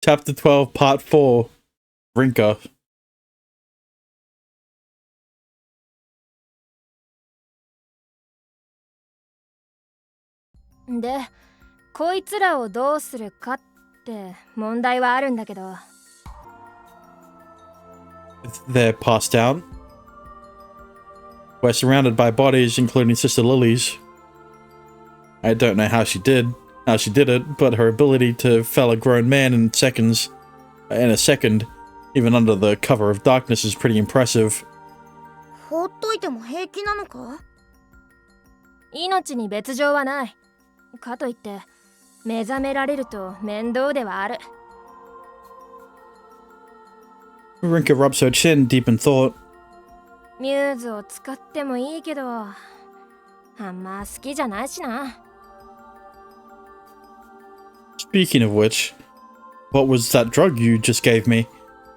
Chapter 12, Part 4, Rinka. で、こいつらをどうするかって問題はあるんだけど。They're passed out. We're surrounded by bodies, including Sister Lily's. I don't know how she did it, but her ability to fell a grown man in a second, even under the cover of darkness, is pretty impressive. 放っといても平気なのか？命に別状はない。かといって目覚められると面倒ではある。Rinka rubs her chin, deep in thought. ミューズを使ってもいいけど、あんま好きじゃないしな。Speaking of which, what was that drug you just gave me?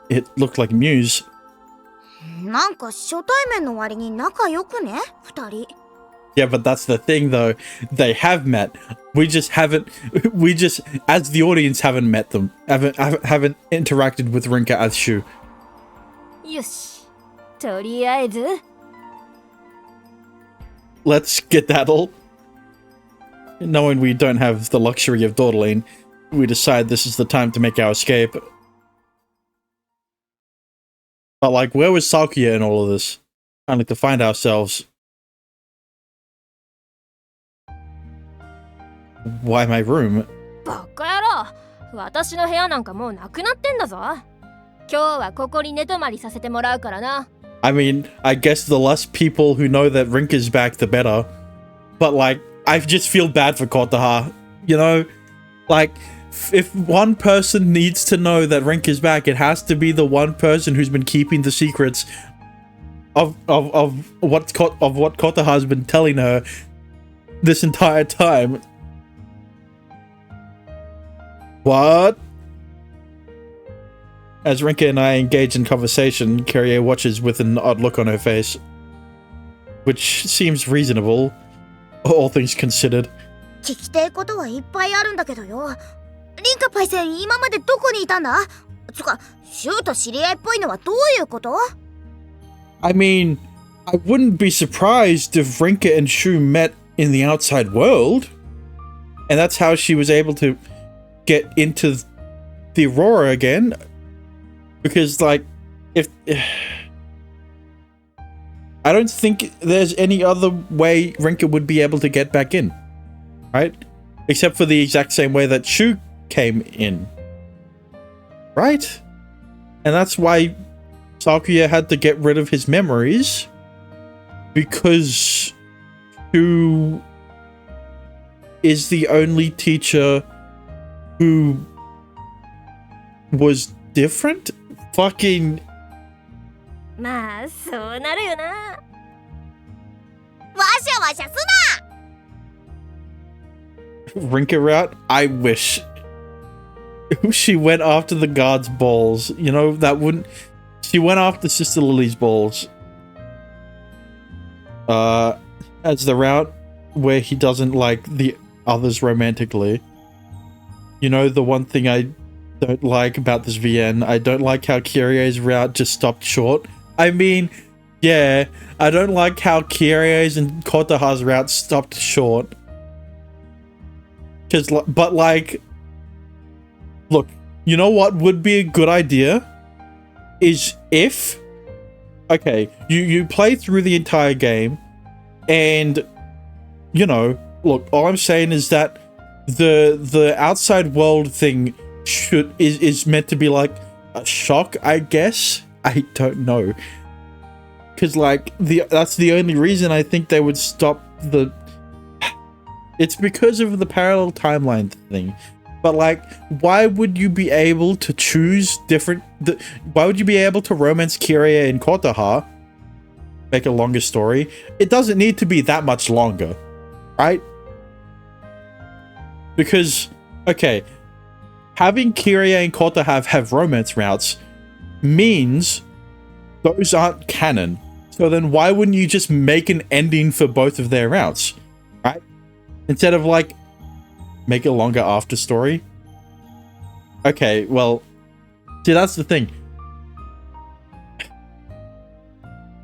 It looked like Muse. なんか初対面の割に仲良くね、二人。Yeah, but that's the thing though. They have met. We just, as the audience, haven't met them. Haven't interacted with Rinka as Shu. よし、とりあえず Let's skedaddle. Knowing we don't have the luxury of dawdling, we decide this is the time to make our escape. But like, where was Sakuya in all of this? Kind of to find ourselves. Why my room? バカ野郎、私の部屋なんかもうなくなってんだぞ。今日はここに寝泊まりさせてもらうからな。I mean, I guess the less people who know that Rinka's back, the better. But like, I just feel bad for Kotaha. You know? Like, if one person needs to know that Rinka's back, it has to be the one person who's been keeping the secrets of what Kotaha's been telling her this entire time. What? As Rinka and I engage in conversation, Kyrie watches with an odd look on her face. Which seems reasonable, all things considered. 聞きたいことはいっぱいあるんだけどよ。リンカパイセン、今までどこにいたんだ？つか、シュウと知り合いっぽいのはどういうこと？ I mean, I wouldn't be surprised if Rinka and Shu met in the outside world. And that's how she was able to get into the Aurora again. Because, like, if... I don't think there's any other way Rinka would be able to get back in. Right? Except for the exact same way that Shu came in. Right? And that's why Sakuya had to get rid of his memories. Because Shu is the only teacher who was different? Fucking... まあ、そうなるよな。わしゃわしゃすな！ Rinka route? I wish. She went after the guards' balls. You know, that wouldn't... She went after Sister Lily's balls. As the route where he doesn't like the others romantically. You know, the one thing I don't like about this VN, I don't like how Kyrie's route just stopped short. I mean, yeah, I don't like how Kyrie's and Kotaha's route stopped short. But like, look, you know what would be a good idea? Is if, okay, you play through the entire game, and, you know, look, all I'm saying is that the outside world thing is meant to be like a shock, I guess. I don't know, because like that's the only reason I think they would stop the. It's because of the parallel timeline thing, but like, why would you be able to choose different? Why would you be able to romance Kiria and Kotaha? Make a longer story. It doesn't need to be that much longer, right? Because, okay, having Kiria and Kotaha have romance routes means those aren't canon. So then why wouldn't you just make an ending for both of their routes, right? Instead of like, make a longer after story. Okay, well, see, that's the thing.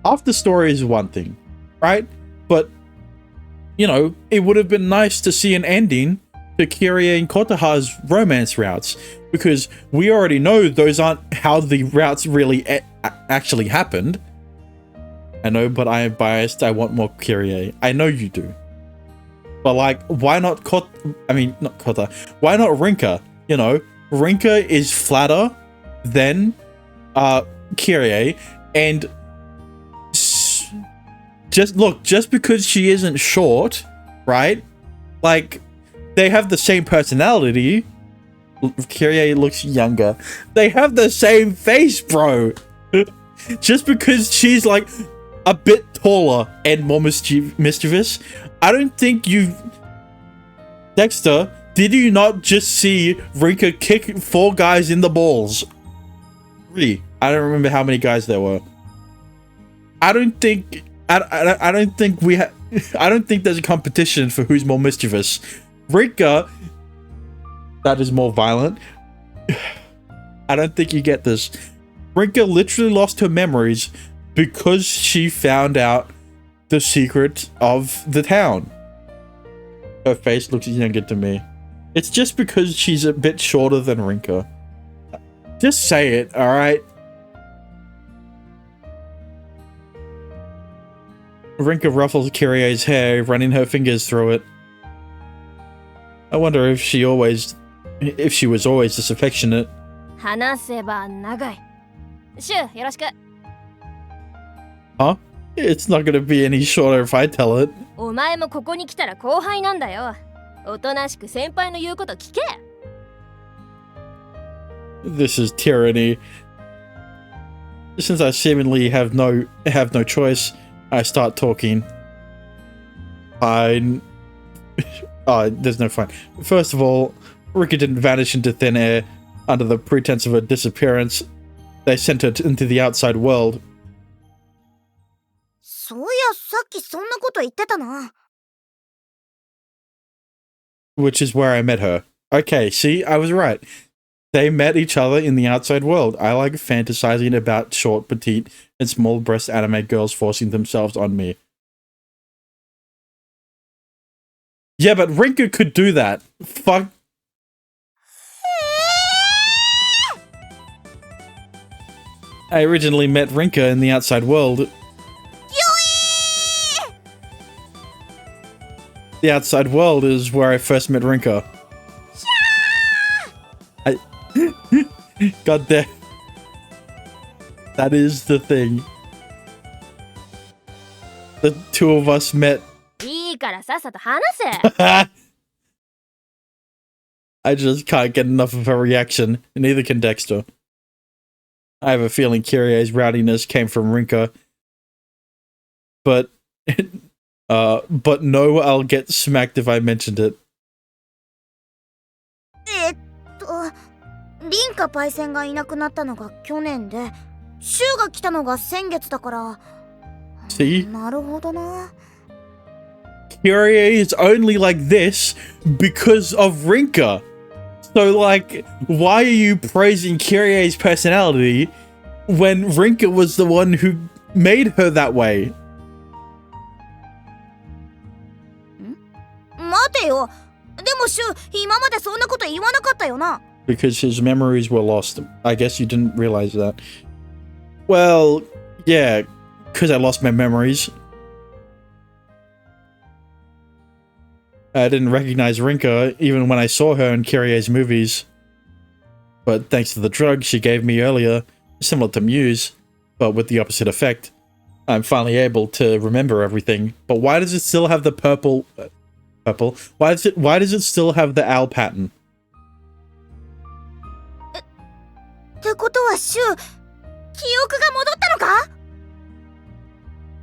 Half the story is one thing, right? But, you know, it would have been nice to see an ending to Kirie and Kotaha's romance routes, because we already know those aren't how the routes really actually happened. I know, but I am biased. I want more Kirie. I know you do. But, like, why not not Kota. Why not Rinka? You know, Rinka is flatter than Kirie, and just because she isn't short, right? Like, they have the same personality. Kirie looks younger. They have the same face, bro. Just because she's like a bit taller and more mischievous, I don't think you... Dexter, did you not just see Rinka kick 4 guys in the balls? 3. I don't remember how many guys there were. I don't think there's a competition for who's more mischievous. Rinka, that is more violent. I don't think you get this. Rinka literally lost her memories because she found out the secret of the town. Her face looks younger to me. It's just because she's a bit shorter than Rinka. Just say it, alright? Rinka ruffles Kirie's hair, running her fingers through it. I wonder if she was always this affectionate. 話せば長い。シュウ、よろしく。 Huh? It's not gonna be any shorter if I tell it. お前もここに来たら後輩なんだよ。おとなしく先輩の言うこと聞け。 This is tyranny. Since I seemingly have no choice, I start talking. Fine. Oh, there's no fine. First of all, Rinka didn't vanish into thin air under the pretense of her disappearance. They sent her into the outside world. そういや、さっきそんなこと言ってたな。Which is where I met her. Okay, see, I was right. They met each other in the outside world. I like fantasizing about short, petite, and small-breast anime girls forcing themselves on me. Yeah, but Rinka could do that. Fuck. I originally met Rinka in the outside world. The outside world is where I first met Rinka. God damn. That is the thing. The two of us met. いいからさっさと話せ。 I just can't get enough of her reaction, and neither can Dexter. I have a feeling Kirie's rowdiness came from Rinka. But no, I'll get smacked if I mentioned it. リンカパイセンがいなくなったのが去年で、シュウが来たのが先月だから。See? なるほどな。Kirie is only like this because of Rinka. So, like, why are you praising Kirie's personality when Rinka was the one who made her that way? 待てよ。でもシュウ、今までそんなこと言わなかったよな。Because his memories were lost. I guess you didn't realize that. Well, yeah, because I lost my memories. I didn't recognize Rinka even when I saw her in Kirie's movies. But thanks to the drug she gave me earlier, similar to Muse, but with the opposite effect, I'm finally able to remember everything. But why does it still have the purple? Why does it still have the owl pattern? ってことはシュウ、記憶が戻ったのか？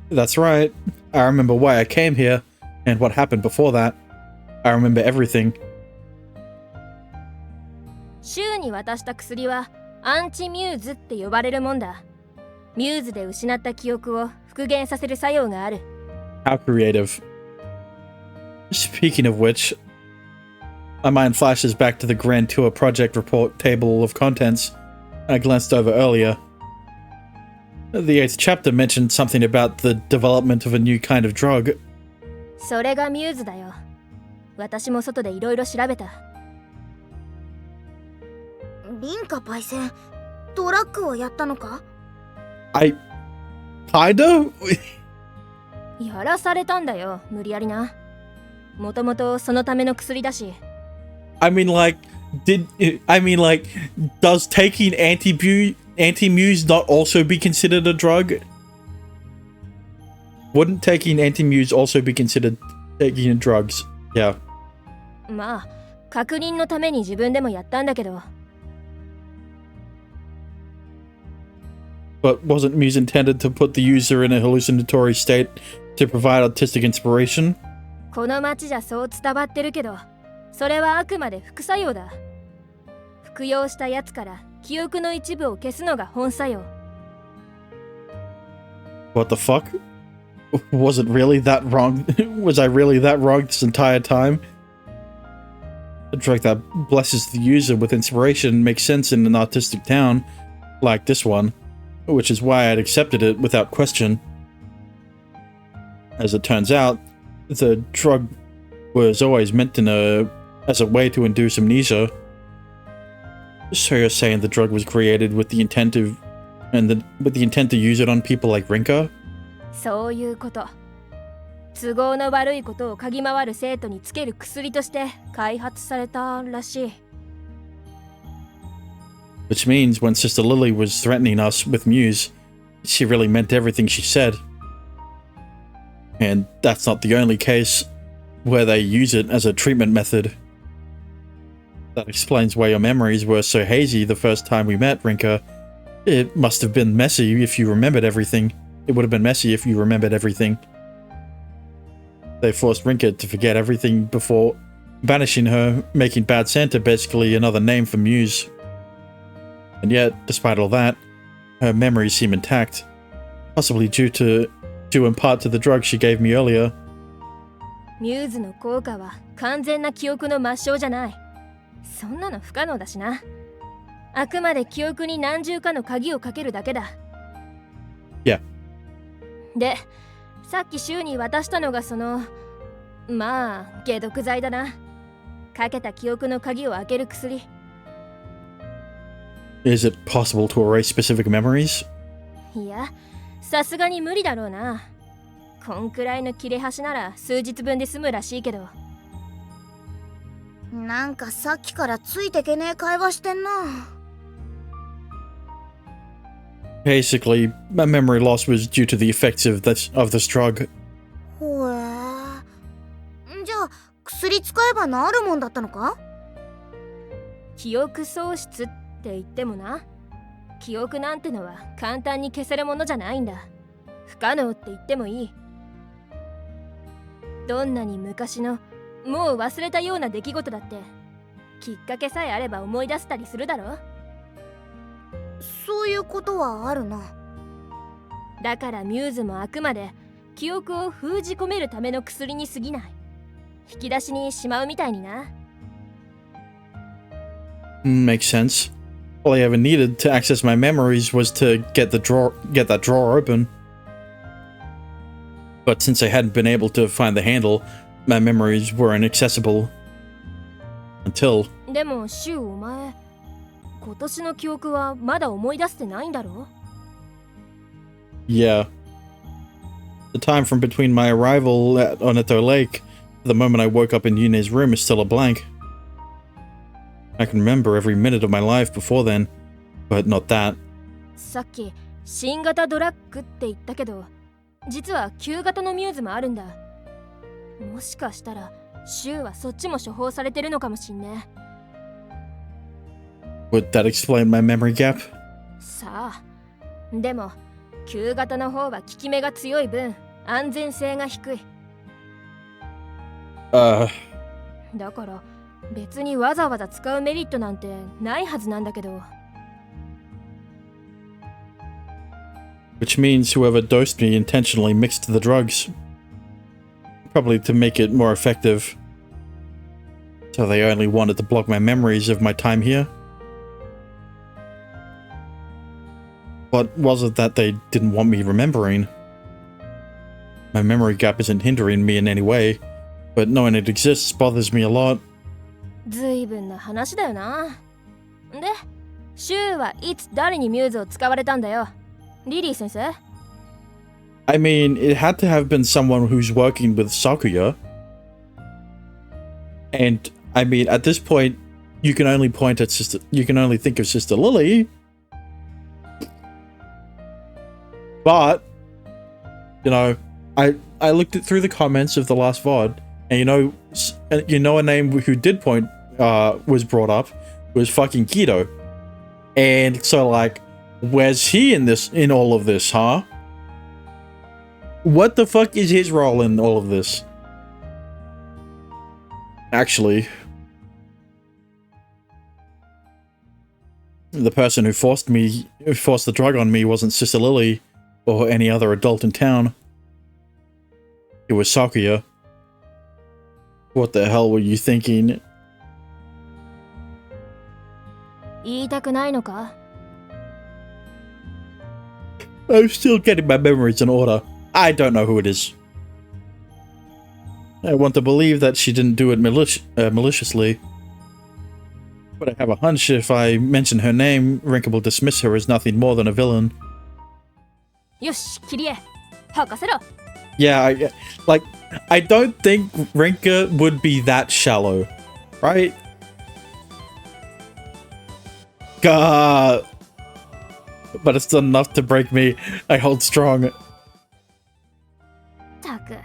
That's right. I remember why I came here, and what happened before that. I remember everything. シュウに渡した薬はアンチミューズって呼ばれるもんだ。ミューズで失った記憶を復元させる作用がある。 How creative. Speaking of which, My mind flashes back to the Grand Tour project report table of contents I glanced over earlier. The 8th chapter mentioned something about the development of a new kind of drug. それがミューズだよ。私も外でいろいろ調べた。リンカパイセン、ドラッグをやったのか？ I... kinda? やらされたんだよ、無理やりな。もともとそのための薬だし。I mean, like, does taking anti-muse not also be considered a drug? Wouldn't taking anti-muse also be considered taking drugs? Yeah. まあ、確認のために自分でもやったんだけど。But wasn't Muse intended to put the user in a hallucinatory state to provide artistic inspiration? この町じゃそう伝わってるけど、それはあくまで副作用だ。服用したやつから記憶の一部を消すのが本作用。What the fuck? Was it really that wrong? Was I really that wrong this entire time? A drug that blesses the user with inspiration makes sense in an artistic town like this one, which is why I'd accepted it without question. As it turns out, the drug was always meant as a way to induce amnesia. So you're saying the drug was created with the intent to use it on people like Rinka? そういうこと。都合の悪いことを嗅ぎ回る生徒につける薬として開発されたらしい。Which means when Sister Lily was threatening us with Muse, she really meant everything she said. And that's not the only case where they use it as a treatment method. That explains why your memories were so hazy the first time we met, Rinka. It must have been messy if you remembered everything. It would have been messy if you remembered everything. They forced Rinka to forget everything before banishing her, making Bad Santa basically another name for Muse. And yet, despite all that, her memories seem intact. Possibly due in part to the drug she gave me earlier. ミューズの効果は完全な記憶の抹消じゃない。そんなの不可能だしな。あくまで記憶に何重かの鍵をかけるだけだ。Yeah. で、さっき週に渡したのがまあ、解毒剤だな。かけた記憶の鍵を開ける薬。Is it possible to erase specific memories? いや、さすがに無理だろうな。こんくらいの切れ端なら数日分で済むらしいけど。なんかさっきからついてけねえ会話してんな。Basically, my memory loss was due to the effects of this drug. ほえ。じゃあ薬使えば治るもんだったのか？記憶喪失って言ってもな。記憶なんてのは簡単に消せるものじゃないんだ。不可能って言ってもいい。どんなに昔のもう忘れたような出来事だってきっかけさえあれば思い出せたりするだろ。そういうことはあるな。だからミューズもあくまで記憶を封じ込めるための薬に過ぎない。引き出しにしまうみたいにな。Makes sense. All I ever needed to access my memories was to get that drawer open. But since I hadn't been able to find the handle, my memories were inaccessible. Until... でもシュウお前、今年の記憶はまだ思い出せてないんだろ？ Yeah. The time from between my arrival at Oneto Lake to the moment I woke up in Yune's room is still a blank. I can remember every minute of my life before then, but not that. さっき新型ドラッグって言ったけど、実は旧型のミューズもあるんだ。もしかしたらシュウはそっちも処方されてるのかもしんね。Would that explain my memory gap? さあ、でも旧型の方は効き目が強い分安全性が低い。だから別にわざわざ使うメリットなんてないはずなんだけど。Which means whoever dosed me intentionally mixed the drugs. Probably to make it more effective. So they only wanted to block my memories of my time here? What was it that they didn't want me remembering? My memory gap isn't hindering me in any way, but knowing it exists bothers me a lot. ずいぶんな話だよな。で、シュウはいつ誰にミューズを使われたんだよ。リリー先生？ I mean, it had to have been someone who's working with Sakuya. And, I mean, at this point, you can only think of Sister Lily. But, you know, I looked it through the comments of the last VOD, and you know a name who did point was brought up was fucking Kido. And so like, where's he in all of this, huh? What the fuck is his role in all of this? Actually, the person who forced the drug on me wasn't Sister Lily or any other adult in town. It was Sakuya. What the hell were you thinking? 言いたくないのか？ I'm still getting my memories in order. I don't know who it is. I want to believe that she didn't do it maliciously. But I have a hunch if I mention her name, Rinka will dismiss her as nothing more than a villain. よし、キリエ、吐かせろ。 Yeah, I don't think Rinka would be that shallow, right? God. But it's done enough to break me. I hold strong. たく。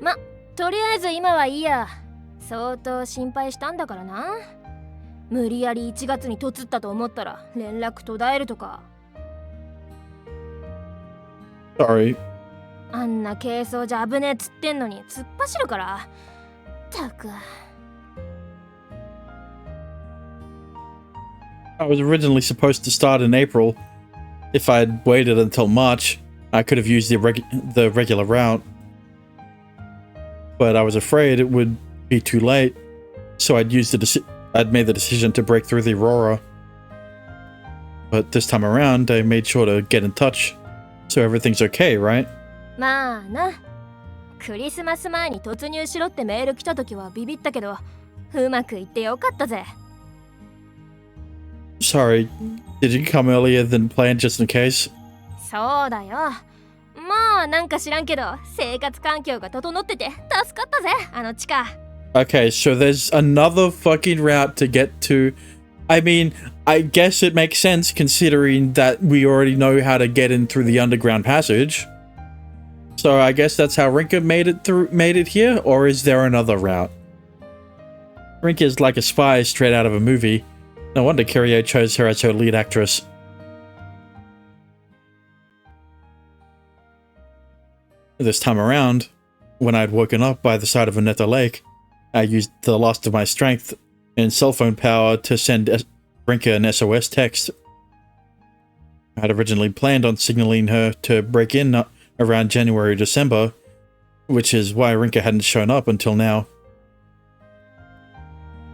ま、とりあえず今はいいや。相当心配したんだからな。無理やり1月にとつったと思ったら連絡途絶えるとか。 Sorry. あんな軽装じゃ危ねえっつってんのに突っ走るから。たく。 I was originally supposed to start in April. If I'd waited until March, I could have used the regular route. But I was afraid it would be too late, so I'd made the decision to break through the Aurora. But this time around, I made sure to get in touch, so everything's okay, right? まあな。クリスマス前に突入しろってメール来た時はビビったけど、うまくいってよかったぜ。 Sorry, did you come earlier than planned just in case? そうだよ。まあなんか知らんけど、生活環境が整ってて助かったぜ、あの地下。 Okay, so there's another fucking route to get to. I mean, I guess it makes sense considering that we already know how to get in through the underground passage. So I guess that's how Rinka made it here, or is there another route? Rinka is like a spy straight out of a movie. No wonder Kirio chose her as her lead actress. This time around, when I'd woken up by the side of Aneta Lake, I used the last of my strength and cell phone power to send Rinka an SOS text. I had originally planned on signaling her to break in around January or December, which is why Rinka hadn't shown up until now.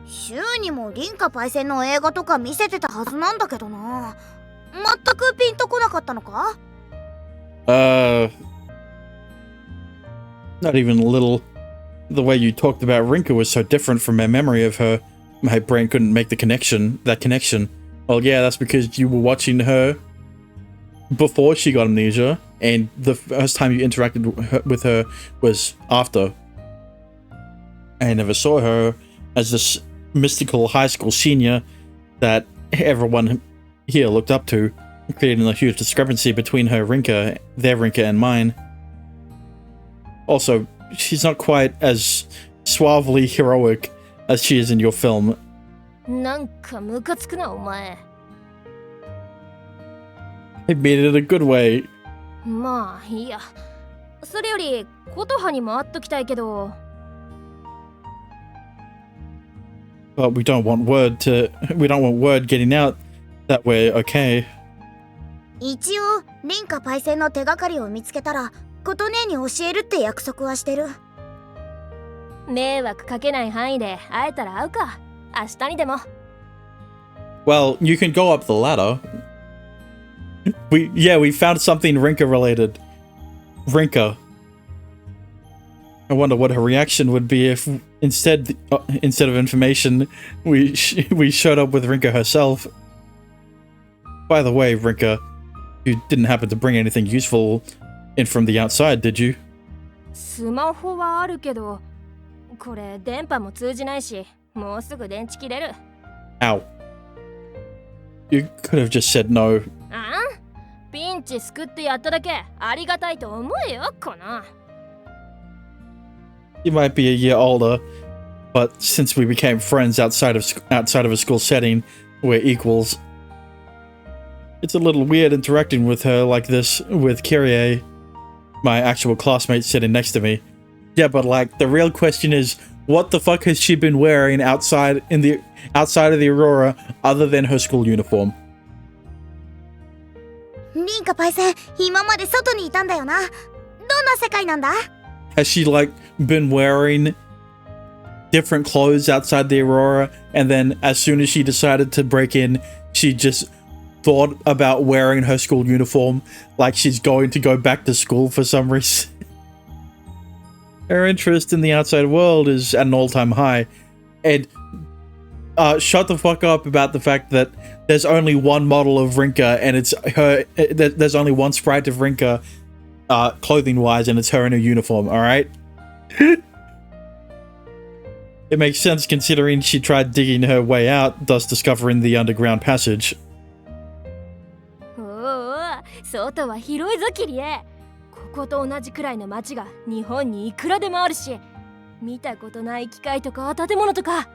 週にもリンカパイセンの映画とか見せてたはずなんだけどな。全くピンとこなかったのか？ Not even a little. The way you talked about Rinka was so different from my memory of her. My brain couldn't make that connection. Well, yeah, that's because you were watching her before she got amnesia, and the first time you interacted with her was after. I never saw her as this mystical high school senior that everyone here looked up to, creating a huge discrepancy between their Rinka and mine. Also, she's not quite as suavely heroic as she is in your film. なんかムカつくなお前。 I mean it in a good way. まあいいや。それより琴葉にも会っときたいけど。 But we don't want word getting out that we're okay. 一応リンカパイセンの手がかりを見つけたら琴姉に教えるって約束はしてる。迷惑かけない範囲で会えたら会うか。明日にでも。Well, you can go up the ladder. We found something Rinka related. Rinka. I wonder what her reaction would be if instead of information, we showed up with Rinka herself. By the way, Rinka, you didn't happen to bring anything useful in from the outside, did you? スマホはあるけど、これ電波も通じないし、もうすぐ電池切れる。Ow. You could have just said no. あん？ピンチ救ってやっただけありがたいと思えよ、この。You might be a year older, but since we became friends outside of a school setting, we're equals. It's a little weird interacting with her like this with Kyrie, my actual classmate sitting next to me. Yeah, but like the real question is, what the fuck has she been wearing outside of the Aurora other than her school uniform? リンカパイセン、今まで外にいたんだよな。どんな世界なんだ？ Has she like been wearing different clothes outside the Aurora, and then as soon as she decided to break in, she just thought about wearing her school uniform like she's going to go back to school for some reason? Her interest in the outside world is at an all-time high. And shut the fuck up about the fact that there's only one model of Rinka, and it's her. There's only one sprite of Rinka, clothing-wise, and it's her in a uniform. All right. It makes sense considering she tried digging her way out, thus discovering the underground passage. おお、外は広いぞキリエ。ここと同じくらいの街が日本にいくらでもあるし、見たことない機械とか建物とか。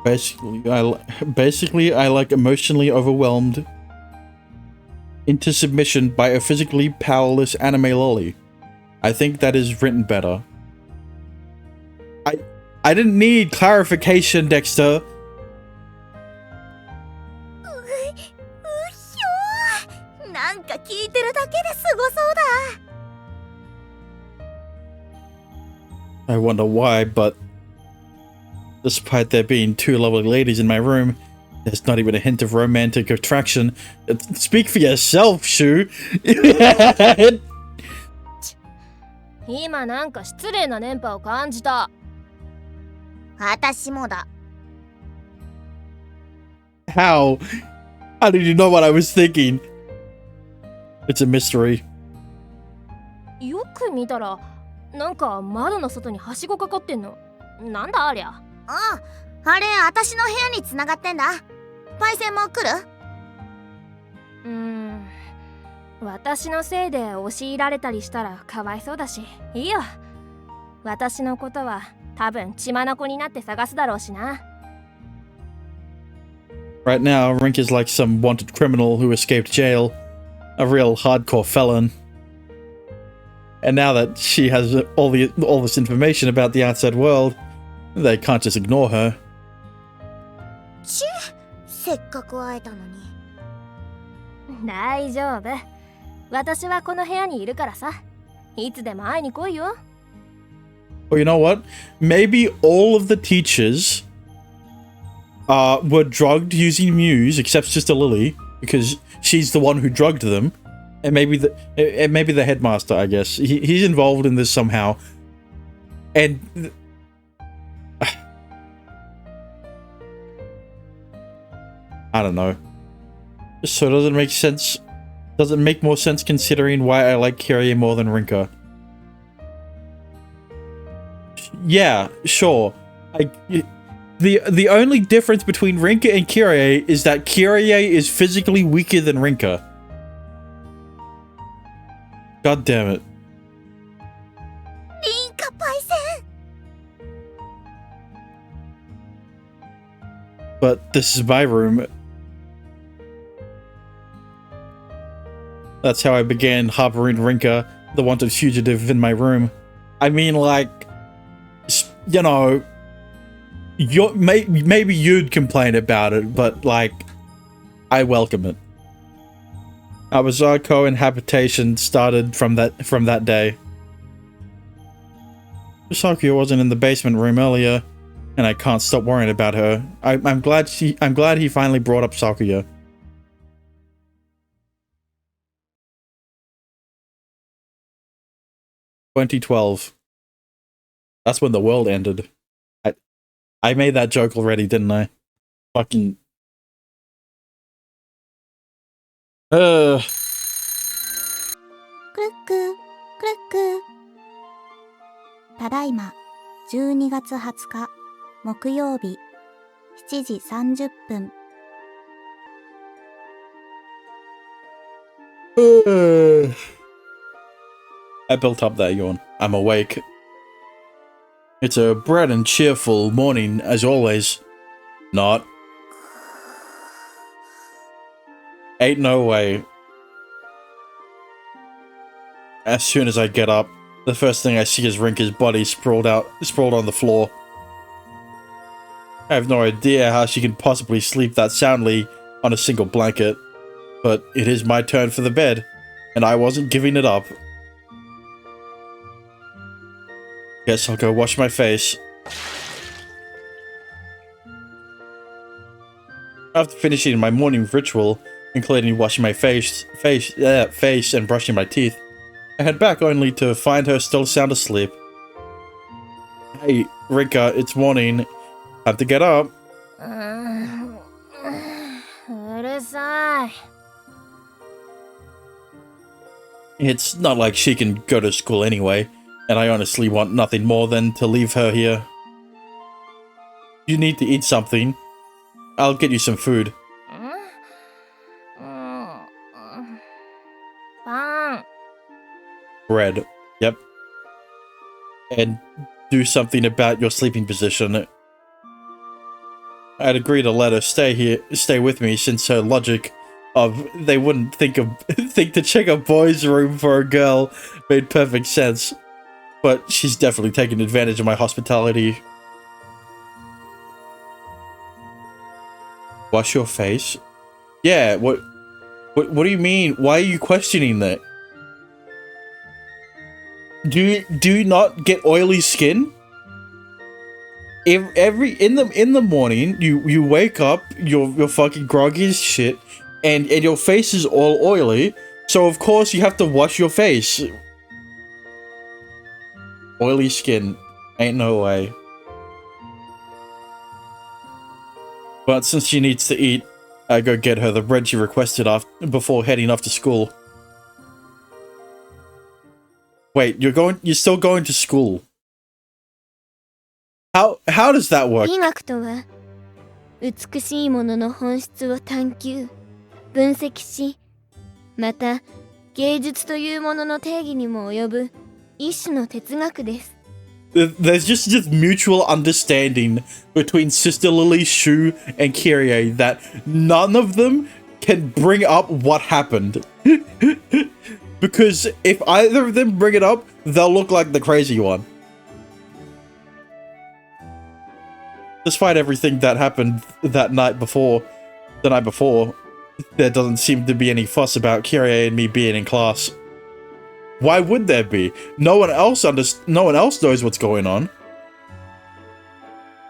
Basically, I like emotionally overwhelmed into submission by a physically powerless anime lolly. I think that is written better. I didn't need clarification, Dexter. なんか聞いてるだけですごそうだ。 I wonder why, but despite there being two lovely ladies in my room, there's not even a hint of romantic attraction. Speak for yourself, Shu. 今なんか失礼な電波を感じた。私もだ。 How? How did you know what I was thinking? It's a mystery. よく見たら、なんか窓の外にはしごかかってんの。なんだありゃ。ああ、あれ私の部屋に繋がってんだ。パイセンも来る？私のせいで押し入られたりしたらかわいそうだし、いいよ。私のことは多分血眼になって探すだろうしな。Right now, Rink is like some wanted criminal who escaped jail, a real hardcore felon. And now that she has all this information about the outside world, they can't just ignore her. せっかく会えたのに。大丈夫。私はこの部屋にいるからさ。いつでも会いに来いよ。Well, you know what? Maybe all of the teachers were drugged using Muse, except Sister Lily, because she's the one who drugged them. And maybe the headmaster, I guess. He's involved in this somehow. And I don't know. So does it make sense? Does it make more sense considering why I like Kyrie more than Rinka? Yeah, sure. The only difference between Rinka and Kyrie is that Kyrie is physically weaker than Rinka. God damn it. リンカパイセン。 But this is my room. That's how I began harboring Rinka, the wanted fugitive, in my room. I mean, like, you know, maybe you'd complain about it, but, like, I welcome it. Our bizarre co-inhabitation started from that day. Sakuya wasn't in the basement room earlier, and I can't stop worrying about her. I'm glad he finally brought up Sakuya. "2012. That's when the world ended. I made that joke already, didn't I? Fucking...クルッククルック。ただいま12月20日木曜日7時30分。I built up that yawn. I'm awake. It's a bright and cheerful morning, as always. Not. Ain't no way. As soon as I get up, the first thing I see is Rinka's body sprawled on the floor. I have no idea how she can possibly sleep that soundly on a single blanket, but it is my turn for the bed, and I wasn't giving it up. Guess I'll go wash my face. After finishing my morning ritual, including washing my face and brushing my teeth, I head back only to find her still sound asleep. Hey, Rinka, it's morning. Time to get up. うるさい。 It's not like she can go to school anyway, and I honestly want nothing more than to leave her here. You need to eat something. I'll get you some food. パン。 Bread. Yep. And do something about your sleeping position. I'd agree to let her stay with me, since her logic of they wouldn't think to check a boy's room for a girl made perfect sense. But she's definitely taken advantage of my hospitality. Wash your face? Yeah, what do you mean? Why are you questioning that? Do you not get oily skin? In the morning, you wake up, you're fucking groggy as shit, and your face is all oily, so of course you have to wash your face. Oily skin. Ain't no way. But since she needs to eat, I go get her the bread she requested before heading off to school. Wait, you're still going to school? How does that work? 美学とは美しいものの本質を探求、分析し、また芸術というものの定義にも及ぶ一種の哲学です。 There's just mutual understanding between Sister Lily, Shu, and Kyrie that none of them can bring up what happened. Because if either of them bring it up, they'll look like the crazy one. Despite everything that happened the night before, there doesn't seem to be any fuss about Kyrie and me being in class. Why would there be? No one else knows what's going on.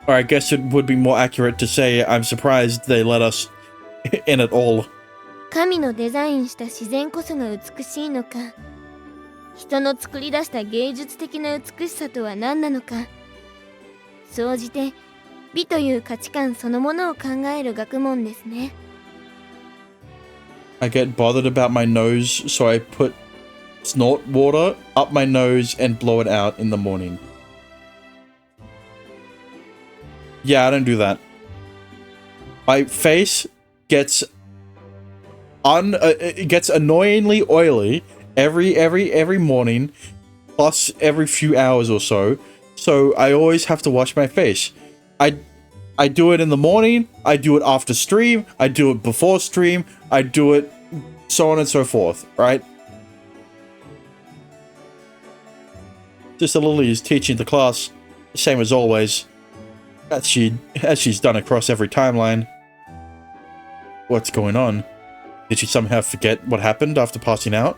Or I guess it would be more accurate to say I'm surprised they let us in at all. 神のデザインした自然こそが美しいのか、人の作り出した芸術的な美しさとは何なのか、総じて美という価値観そのものを考える学問ですね。 I get bothered about my nose, so I put snort water up my nose and blow it out in the morning. Yeah, I don't do that. My face gets annoyingly oily every morning, plus every few hours or so. So I always have to wash my face. I do it in the morning, I do it after stream, I do it before stream, I do it so on and so forth, right? Sister Lily is teaching the class, same as always, as she's done across every timeline. What's going on? Did she somehow forget what happened after passing out?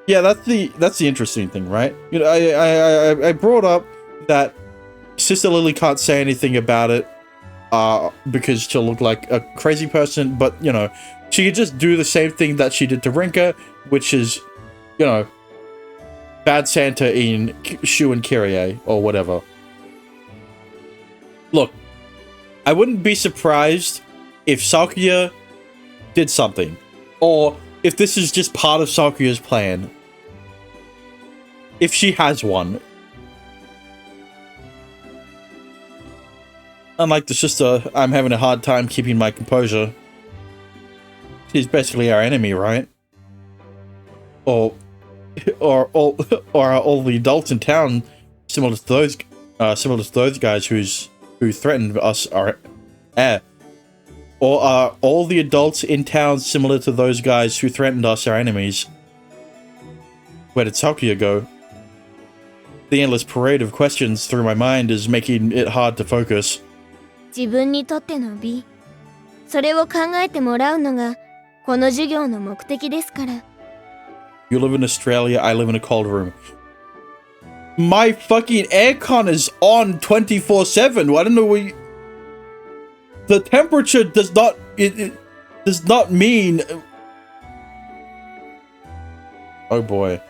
Yeah, that's the interesting thing, right? You know, I brought up that Sister Lily can't say anything about it, because she'll look like a crazy person. But you know, she could just do the same thing that she did to Rinka, which is, you know, Bad Santa in Shu and Kyrie or whatever. Look, I wouldn't be surprised if Sakuya did something, or if this is just part of Sakuya's plan. If she has one. Unlike the sister, I'm having a hard time keeping my composure. She's basically our enemy, right? Or are all the adults in town similar to those guys who threatened us are or are all the adults in town similar to those guys who threatened us our enemies? Where did Sakuya go? The endless parade of questions through my mind is making it hard to focus. 自分にとっての美、それを考えてもらうのがこの授業の目的ですから。 You live in Australia, I live in a cold room. My fucking aircon is on 24/7. Why don't we? The temperature does not it does not mean. Oh boy.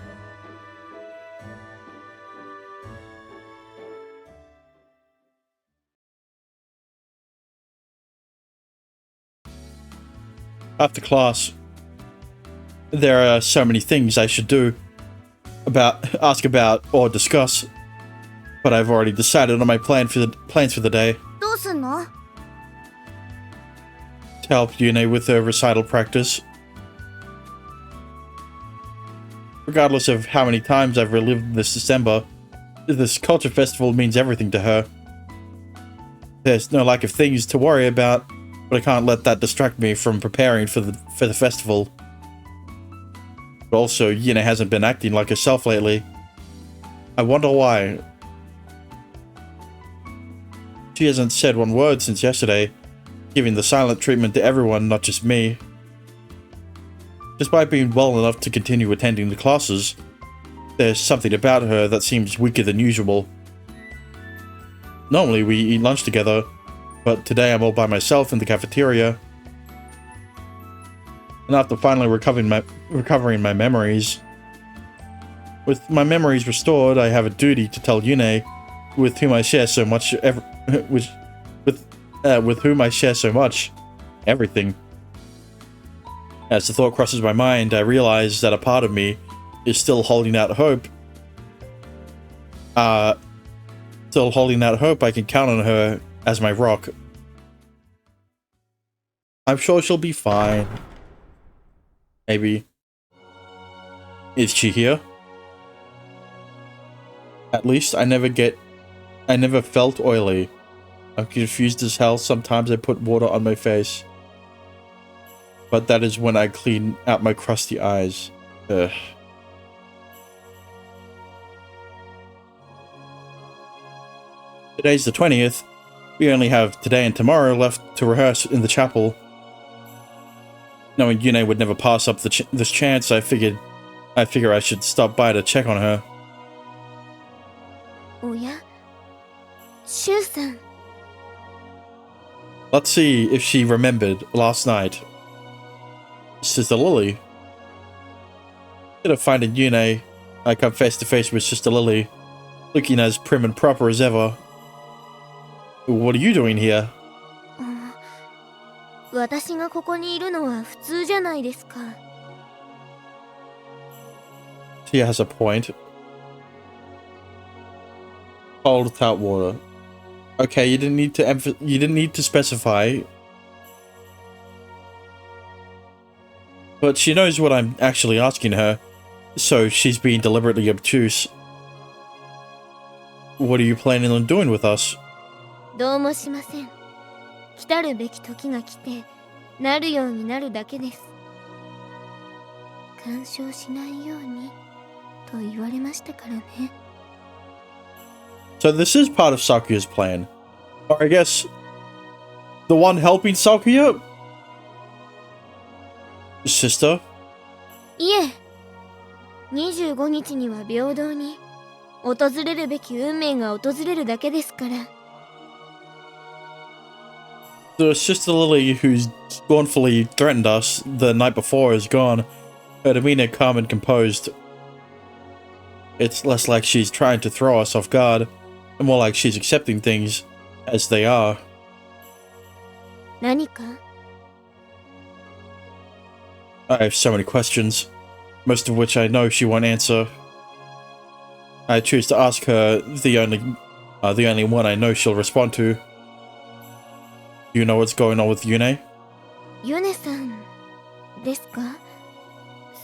After class, there are so many things I should do, ask about, or discuss, but I've already decided on my plans for the day. どうすんの？ To help Yune with her recital practice. Regardless of how many times I've relived this December, this culture festival means everything to her. There's no lack of things to worry about, but I can't let that distract me from preparing for the festival. But also, Yune hasn't been acting like herself lately. I wonder why. She hasn't said one word since yesterday, giving the silent treatment to everyone, not just me. Despite being well enough to continue attending the classes, there's something about her that seems weaker than usual. Normally we eat lunch together, but today I'm all by myself in the cafeteria. And after finally recovering my memories, with my memories restored, I have a duty to tell Yune, with whom I share so much, with whom I share so much, everything. As the thought crosses my mind, I realize that a part of me is still holding out hope. Still holding out hope I can count on her as my rock. I'm sure she'll be fine. Maybe. Is she here? At least I never felt oily. I'm confused as hell. Sometimes I put water on my face. But that is when I clean out my crusty eyes. Ugh. Today's the 20th. We only have today and tomorrow left to rehearse in the chapel. Knowing Yune would never pass up this chance, I figure I should stop by to check on her. おや、シュウさん。 Let's see if she remembered last night. Sister Lily. Instead of finding Yune, I come face to face with Sister Lily, looking as prim and proper as ever. What are you doing here? 私がここにいるのは普通じゃないですか。 She has a point. Cold without water. Okay, you didn't need to specify. But she knows what I'm actually asking her, so she's being deliberately obtuse. What are you planning on doing with us? どうもしません。来たるべき時が来て、なるようになるだけです。干渉しないようにと言われましたからね。 So this is part of Sakuya's plan. Or I guess, the one helping Sakuya? Sister? いえ、25日には平等に訪れるべき運命が訪れるだけですから。 The Sister Lily, who's scornfully threatened us the night before, is gone. Her demeanor calm and composed. It's less like she's trying to throw us off guard, and more like she's accepting things as they are. 何か I have so many questions, most of which I know she won't answer. I choose to ask her the only one I know she'll respond to. Do you know what's going on with Yune? ユネさんですか。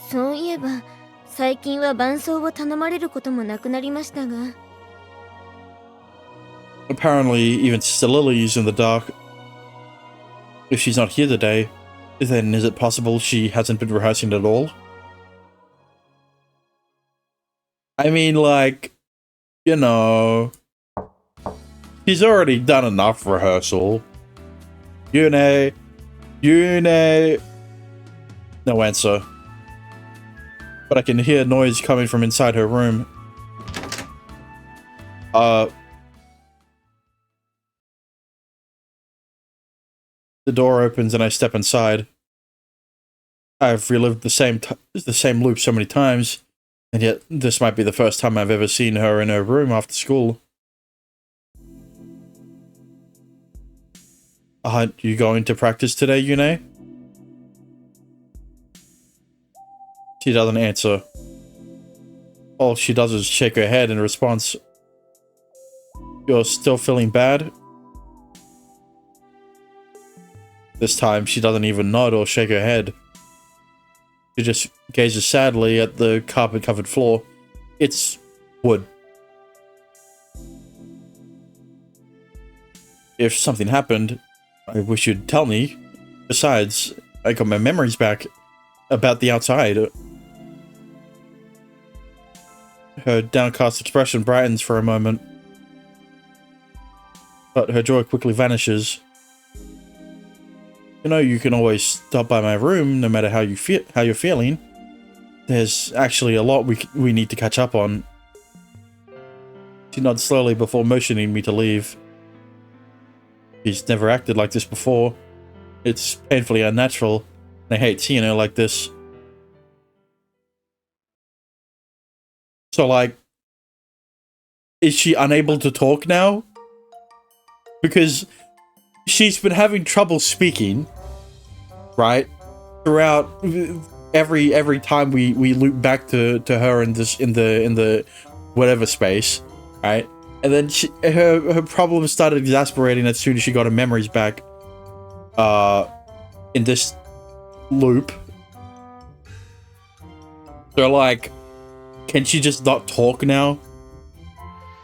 そういえば最近は伴奏を頼まれることもなくなりましたが。 Apparently, even Sister Lily's in the dark. If she's not here today, then is it possible she hasn't been rehearsing at all? I mean, like, you know, she's already done enough rehearsal. Yune. No answer. But I can hear noise coming from inside her room. The door opens and I step inside. I've relived the same loop so many times, and yet this might be the first time I've ever seen her in her room after school. Aren't you going to practice today, Yune? She doesn't answer. All she does is shake her head in response. You're still feeling bad? This time, she doesn't even nod or shake her head. She just gazes sadly at the carpet-covered floor. It's wood. If something happened, I wish you'd tell me. Besides, I got my memories back about the outside. Her downcast expression brightens for a moment, but her joy quickly vanishes. You know, you can always stop by my room, no matter how you're feeling. There's actually a lot we need to catch up on. She nods slowly before motioning me to leave. She's never acted like this before. It's painfully unnatural, and I hate seeing her like this. So, like, is she unable to talk now? Because she's been having trouble speaking, right? Throughout every time we loop back to her in the whatever space, right? And then her problems started exasperating as soon as she got her memories back. In this loop, they're like, can she just not talk now?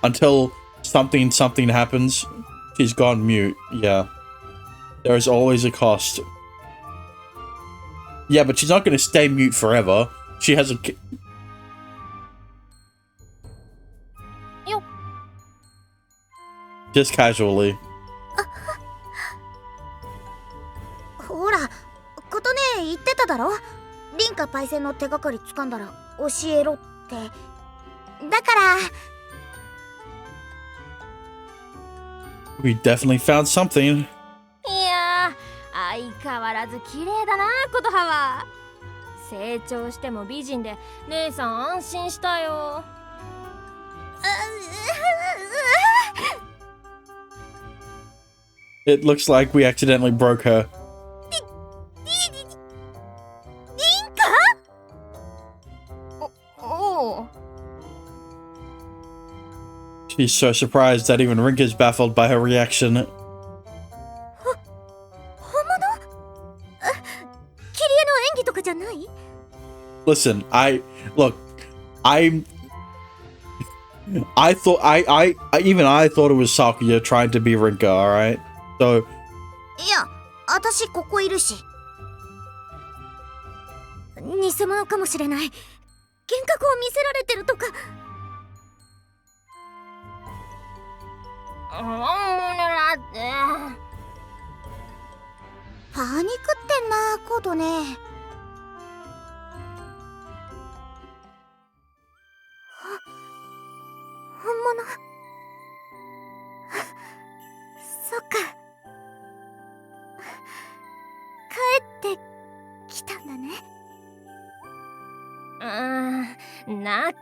Until something happens. She's gone mute, yeah. There is always a cost. Yeah, but she's not going to stay mute forever. She has a... Yo. Just casually. ほら、琴音言ってただろ。リンカパイセンの手がかり掴んだら教えろって。だから。We definitely found something. いやー、相変わらず綺麗だな、琴葉は。成長しても美人で姉さん安心したよ。It looks like we accidentally broke her. リンカ？おう。 She's so surprised that even Rinka's baffled by her reaction. Listen, I thought I thought it was Sakuya trying to be Rinka, alright? So いや、私ここいるし。偽物かもしれない。幻覚を見せられてるとか。パニクってんな、琴音。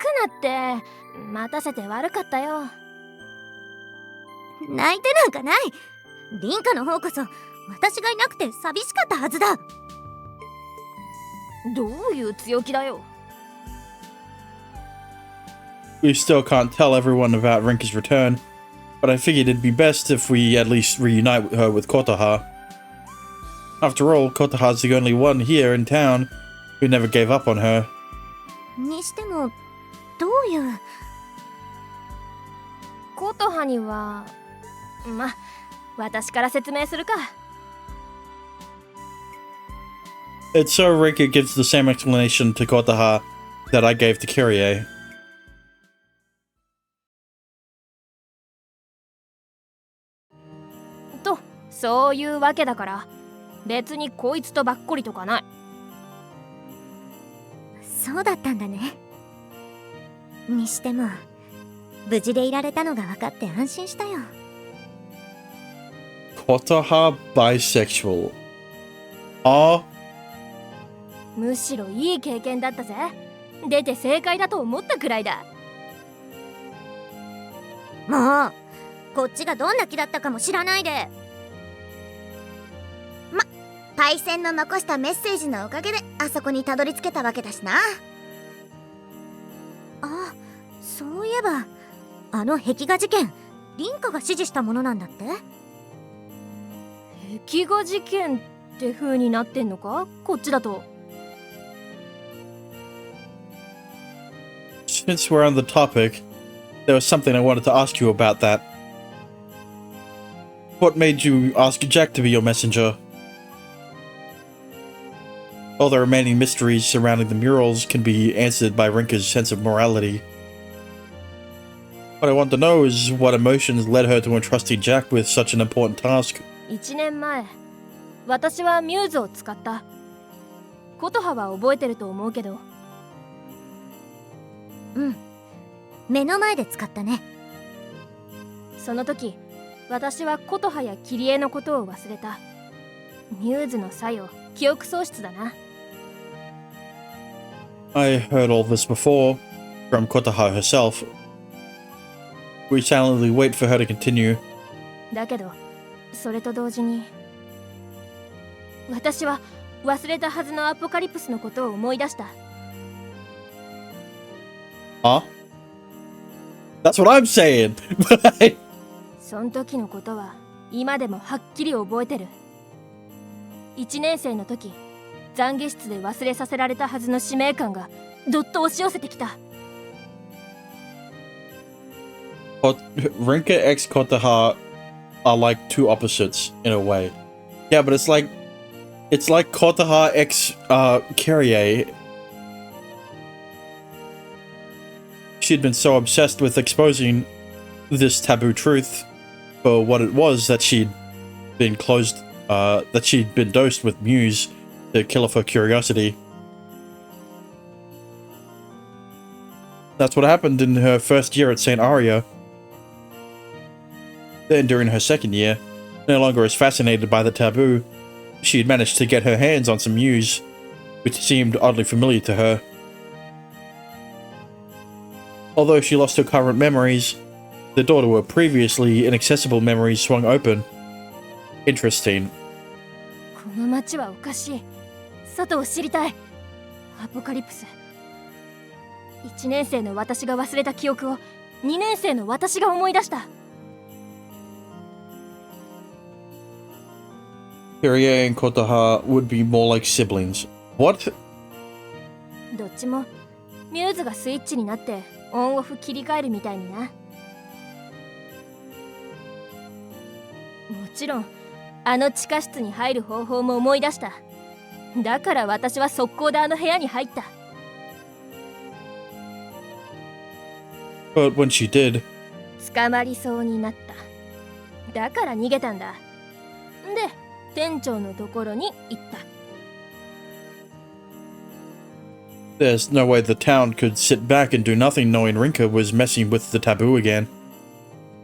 なって。待たせて悪かったよ。泣いてなんかない。凛花の方こそ私がいなくて寂しかったはずだ。どういう強気だよ。We still can't tell everyone about Rinka's return, but I figured it'd be best if we at least reunite her with Kotoha. After all, Kotoha's the only one here in town who never gave up on her. にしてもどういう。琴葉にはま、私から説明するか。It's so Rinka gives the same explanation to Kotoha that I gave to Kyrie. と、そういうわけだから、別にこいつとばっこりとかない。そうだったんだね。にしても無事でいられたのが分かって安心したよ。Kotoha bisexual. Ah. むしろいい経験だったぜ。出て正解だと思ったくらいだ。もうこっちがどんな気だったかも知らないで。パイセンの残したメッセージのおかげであそこにたどり着けたわけだしな。あ、そういえばあの壁画事件、凛花が指示したものなんだって。壁画事件って風になってんのか、こっちだと。Since we're on the topic, there was something I wanted to ask you about that. What made you ask Jack to be your messenger? All the remaining mysteries surrounding the murals can be answered by Rinka's sense of morality. What I want to know is what emotions led her to entrusting Jack with such an important task. 1年前、私はミューズを使った。琴葉は覚えてると思うけど。うん、目の前で使ったね。その時、私は琴葉やキリエのことを忘れた。ミューズの作用、記憶喪失だな。I heard all this before, from Kotoha herself. We silently wait for her to continue. だけど、それと同時に、私は忘れたはずのアポカリプスのことを思い出した。Huh? That's what I'm saying! そん時のことは今でもはっきり覚えてる。1年生の時、懺悔室で忘れさせられたはずの使命感がどっと押し寄せてきた。Rinka x Kotoha are like two opposites in a way. Yeah, but it's like Kotoha x Kyrie. She'd been so obsessed with exposing this taboo truth for what it was that she'd been dosed with Muse to kill off her curiosity. That's what happened in her first year at St. Aria. Then, during her second year, no longer as fascinated by the taboo, she had managed to get her hands on some Muse, which seemed oddly familiar to her. Although she lost her current memories, the door to her previously inaccessible memories swung open. Interesting. この街はおかしい。外を知りたい。アポカリプス。1年生の私が忘れた記憶を2年生の私が思い出した。Kyrie and Kotoha would be more like siblings. What? どっちもミューズがスイッチになってオンオフ切り替えるみたいにな。もちろんあの地下室に入る方法も思い出した。だから私は速攻であの部屋に入った。But when she did, 捕まりそうになった。だから逃げたんだ。で、店長のところに行った。there's no way the town could sit back and do nothing knowing Rinka was messing with the taboo again.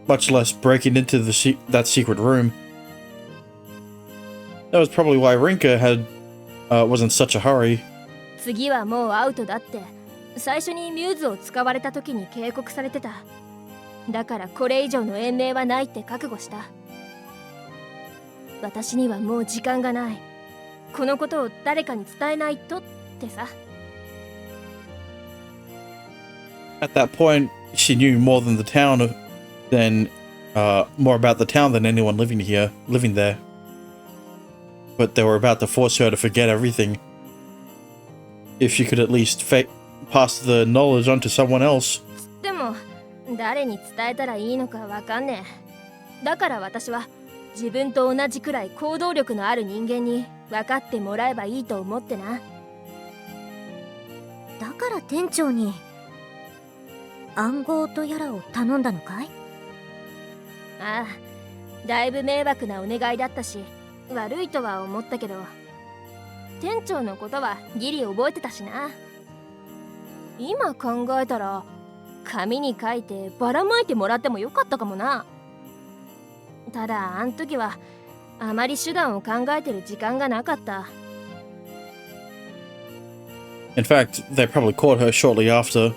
Much less breaking into that secret room. That was probably why Rinka was in such a hurry. 次はもうアウトだって最初にミューズを使われた時に警告されてた。だからこれ以上の延命はないって覚悟した。私にはもう時間がない。このことを誰かに伝えないとってさ。At that point, she knew more than the town, more about the town than anyone living there. But they were about to force her to forget everything. If she could at least pass the knowledge on to someone else. でも誰に伝えたらいいのかわかんねえ。だから私は自分と同じくらい行動力のある人間に分かってもらえばいいと思ってな。だから店長に暗号とやらを頼んだのかい？ああ、だいぶ迷惑なお願いだったし悪いとは思ったけど、店長のことはギリ覚えてたしな。今考えたら紙に書いてばらまいてもらってもよかったかもな。ただあん時はあまり手段を考えてる時間がなかった。In fact, they probably caught her shortly after.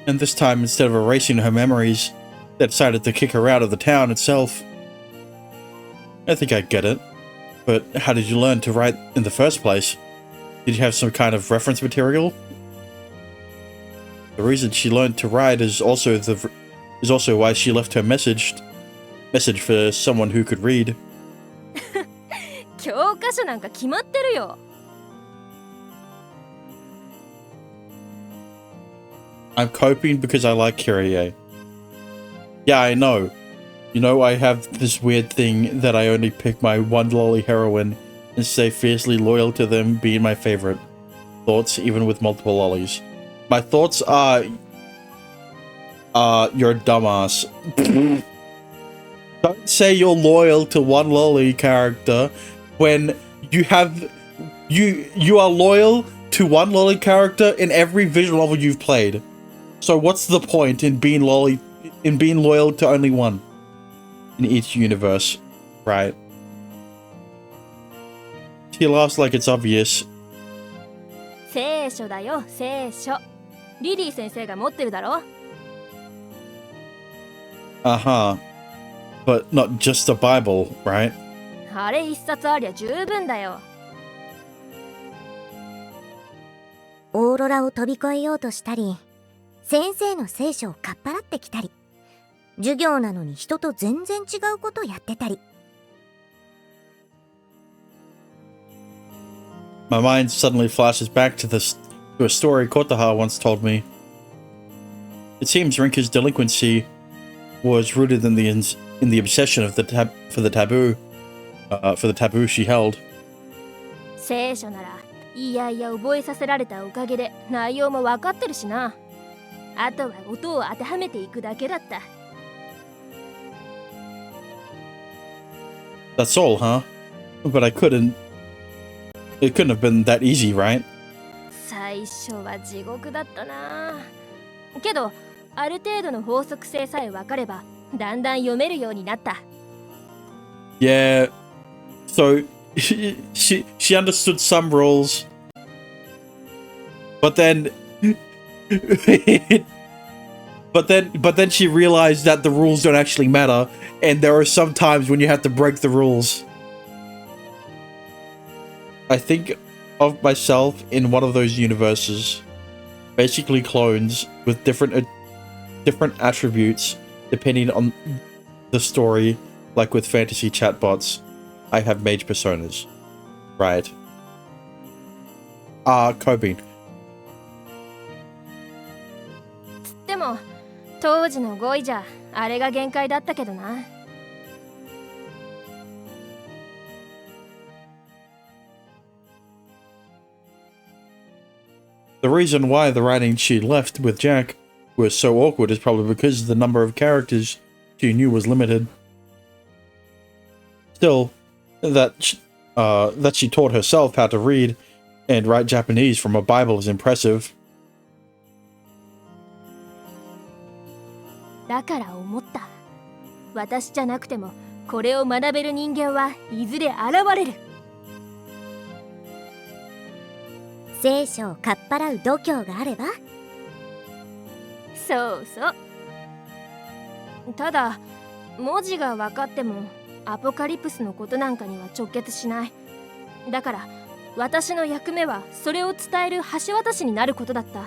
And this time, instead of erasing her memories, they decided to kick her out of the town itself. I think I get it. But how did you learn to write in the first place? Did you have some kind of reference material? The reason she learned to write is also why she left her message for someone who could read. 教科書なんか決まってるよ。I'm coping because I like Kyrie. Yeah, I know. You know, I have this weird thing that I only pick my one lolly heroine and stay fiercely loyal to them being my favorite. Thoughts, even with multiple lollies. My thoughts are... you're a dumbass. Don't say you're loyal to one lolly character when you have... You are loyal to one lolly character in every visual novel you've played. So what's the point in being loyal to only one in each universe, right? She laughs like it's obvious. 聖書だよ、聖書。リリー先生が持ってるだろ。Uh-huh. But not just the Bible, right? あれ一冊ありゃ十分だよ。オーロラを飛び越えようとしたり、先生の聖書をかっぱらってきたり、授業なのに人と全然違うことやってたり。My mind suddenly flashes back to a story Kotaha once told me. It seems Rinka's delinquency was rooted in the obsession of for the taboo she held. 聖書ならいやいや覚えさせられたおかげで内容も分かってるしな。あとは音を当てはめていくだけだった。That's all, huh? But it couldn't have been that easy, right? 最初は地獄だったな。けどある程度の法則性さえ分かればだんだん読めるようになった。Yeah. So she understood some rules, but then but then she realized that the rules don't actually matter, and there are some times when you have to break the rules. I think of myself in one of those universes, basically clones with different attributes depending on the story, like with fantasy chatbots. I have mage personas. Right. Coping. でも当時の語彙じゃあれが限界だったけどな。The reason why the writing she left with Jack was so awkward is probably because the number of characters she knew was limited. Still, that she taught herself how to read and write Japanese from a Bible is impressive. だから思った。私じゃなくてもこれを学べる人間はいずれ現れる。聖書をかっぱらう度胸があれば。そうそうただ文字が分かってもアポカリプスのことなんかには直結しない。だから私の役目はそれを伝える橋渡しになることだった。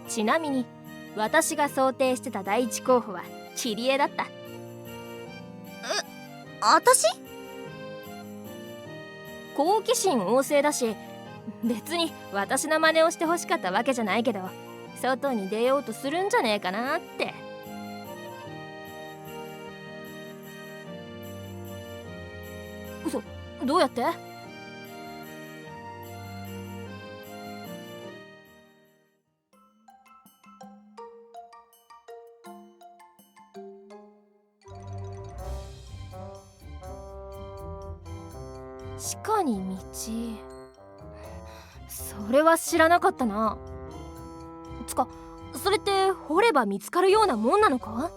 ちなみに私が想定してた第一候補はキリエだった。私？好奇心旺盛だし、別に私の真似をしてほしかったわけじゃないけど、外に出ようとするんじゃねえかなって。嘘、どうやって？地下に道、それは知らなかったな。つかそれって掘れば見つかるようなもんなのか？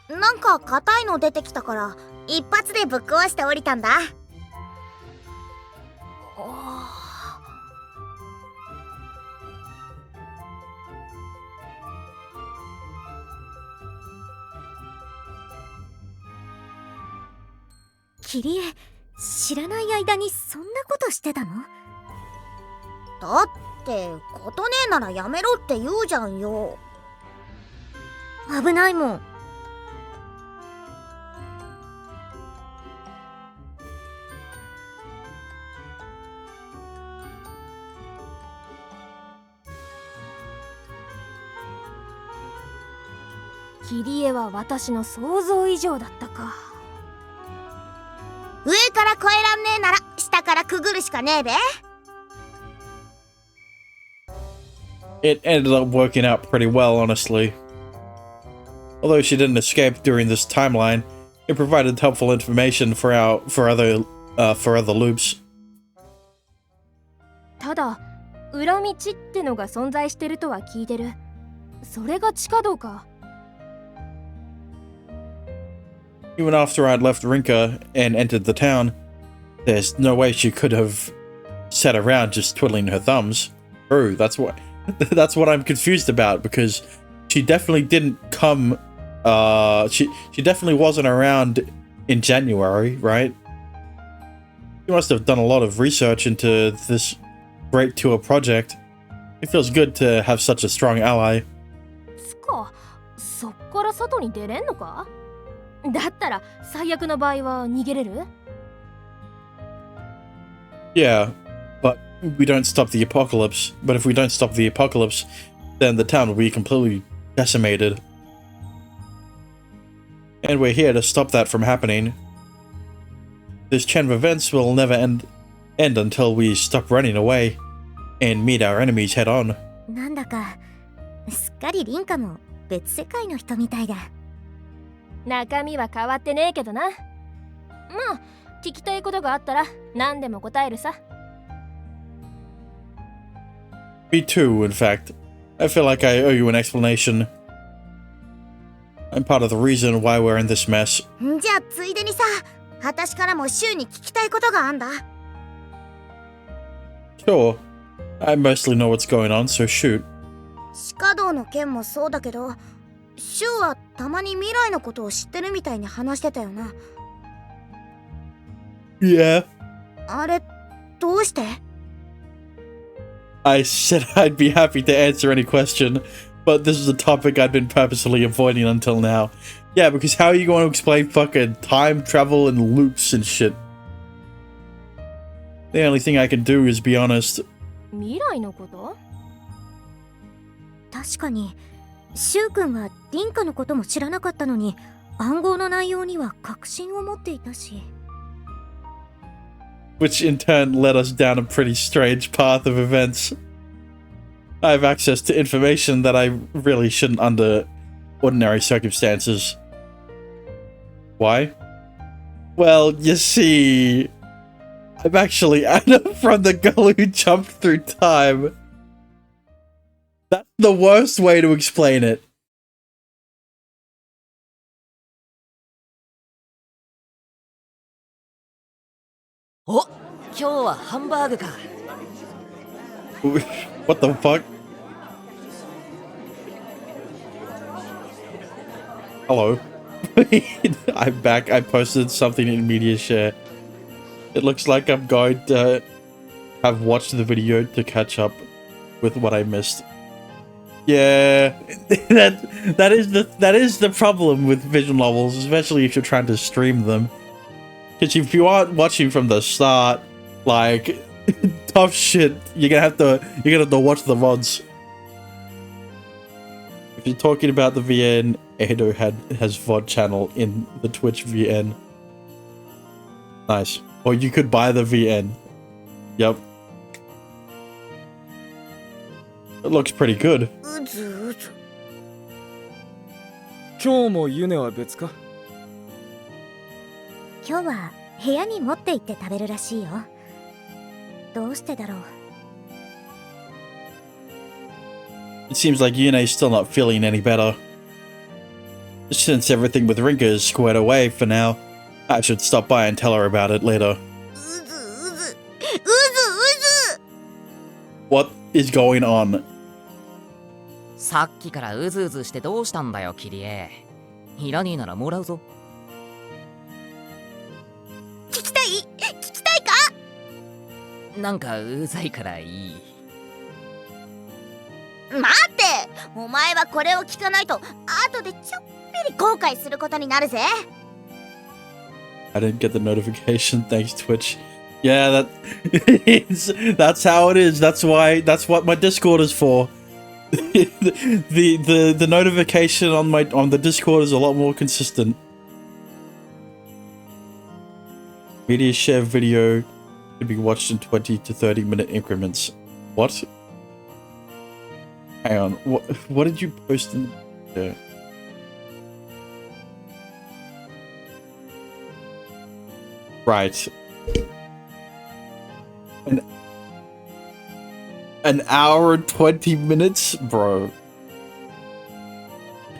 なんか硬いの出てきたから一発でぶっ壊して降りたんだ。キリエ、知らない間にそんなことしてたの？だってことねえならやめろって言うじゃんよ。危ないもん。キリエは私の想像以上だったか。上から越えらんねえなら下からくぐるしかねえべ。 It ended up working out pretty well, honestly. Although she didn't escape during this timeline, it provided helpful information for other loops. ただ裏道ってのが存在してるとは聞いてる。それが地下道か。Even after I'd left Rinka and entered the town, there's no way she could have sat around just twiddling her thumbs. True, that's what I'm confused about, because she definitely didn't come she definitely wasn't around in January, right? She must have done a lot of research into this great tour project. It feels good to have such a strong ally. つかそっから外に出れんのか？だったら最悪の場合は逃げれる？ Yeah, but we don't stop the apocalypse. But if we don't stop the apocalypse, then the town will be completely decimated. And we're here to stop that from happening. This chain of events will never end until we stop running away and meet our enemies head on. なんだかすっかりリンカも別世界の人みたいだ。中身は変わってねえけどな。まあ聞きたいことがあったら何でも答えるさ。Me too, in fact. I feel like I owe you an explanation. I'm part of the reason why we're in this mess. じゃあついでにさ、私からもシュウに聞きたいことがあんだ。Sure. I mostly know what's going on, so shoot. 地下道の件もそうだけど、シュウはたまに未来のことを知ってるみたいに話してたよな。Yeah. あれ、どうして？ I said I'd be happy to answer any question, but this is a topic I'd been purposefully avoiding until now. Yeah, because how are you going to explain fucking time travel and loops and shit? The only thing I can do is be honest. 未来のこと？確かにシュウ君はリンカのことも知らなかったのに暗号の内容には確信を持っていたし。Which in turn led us down a pretty strange path of events. I have access to information that I really shouldn't under ordinary circumstances. Why? Well, you see, I'm actually Anna from the girl who jumped through time. That's the worst way to explain it. Oh, 今日はハンバーグか。What the fuck? Hello. I'm back. I posted something in media share. It looks like I'm going to have watched the video to catch up with what I missed. Yeah, that is the problem with visual novels, especially if you're trying to stream them. Because if you aren't watching from the start, like tough shit, you're gonna have to watch the VODs. If you're talking about the VN, Edo has VOD channel in the Twitch VN. Nice. Or you could buy the VN. Yep. It looks pretty good. うずうず。今日もユネは別か？今日は部屋に持って行って食べるらしいよ。どうしてだろう。It seems like Yune's still not feeling any better. Since everything with Rinka is squared away for now, I should stop by and tell her about it later. うずうず。うずうず。 What is going on? さっきからうずうずしてどうしたんだよ、キリエ。いらねえならもらうぞ。聞きたいか？なんかうざいからいい。待ってお前はこれを聞かないと後でちょっぴり後悔することになるぜ。 I didn't get the notification. Thanks, Twitch. Yeah, that's how it is. That's what my Discord is for. the notification on the Discord is a lot more consistent. Media share video to be watched in 20 to 30 minute increments. What? Hang on. What did you post in there? Right. An hour and 20 minutes? Bro.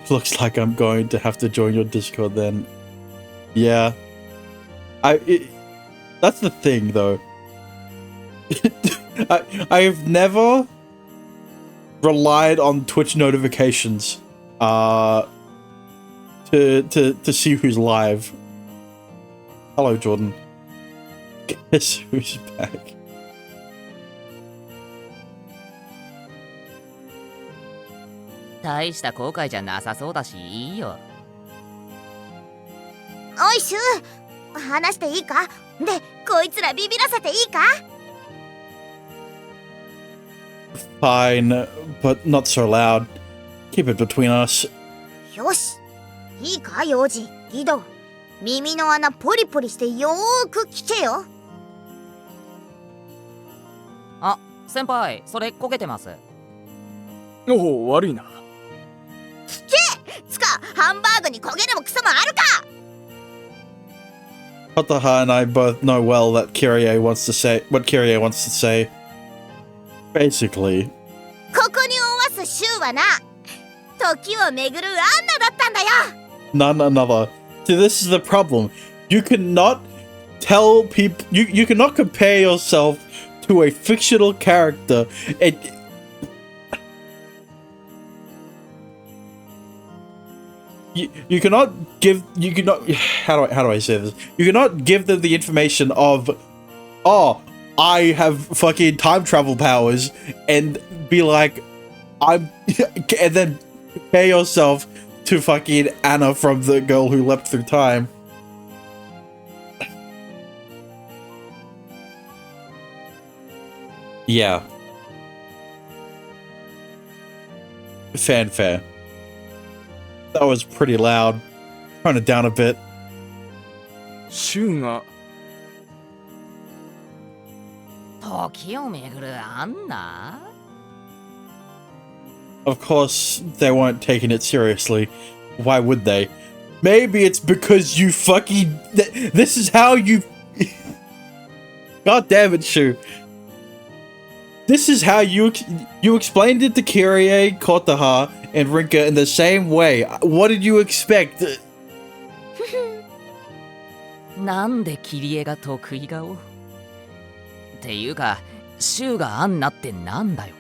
Looks like I'm going to have to join your Discord then. Yeah. That's the thing though. I've never relied on Twitch notifications to see who's live. Hello, Jordan. Guess who's back?「大した後悔じゃなさそうだしいいよ。おいシュウ話していいか？でこいつらビビらせていいか？ Fine, but not so loud. Keep it between us. よしいいか幼児ギド耳の穴ポリポリしてよーく聞けよ。あ、先輩、それ焦げてます。おお、悪いな。つかハンバーグに焦げるもクソもあるか。 Kotaha and I both know well that Kyrie wants to say what Kyrie wants to say. Basically, ここにおわすシュウはな時をめぐるアンナだったんだよ。 none another. See, this is the problem. You cannot tell people. You cannot compare yourself to a fictional character. You cannot give. You cannot. How do I say this? You cannot give them the information of, oh, I have fucking time travel powers, and be like, and then compare yourself to fucking Anna from The Girl Who Leapt Through Time. Yeah. Fanfare. That was pretty loud. Turn it down a bit. シュウが時をめぐるアンナ？ Of course, they weren't taking it seriously. Why would they? Maybe it's because you fucking... This is how you... God damn it, Shu. This is how you explained it to Kyrie, Kotaha, and Rinka in the same way. What did you expect? なんでキリエが得意顔っていうか、シュウがアンナってなんだよ。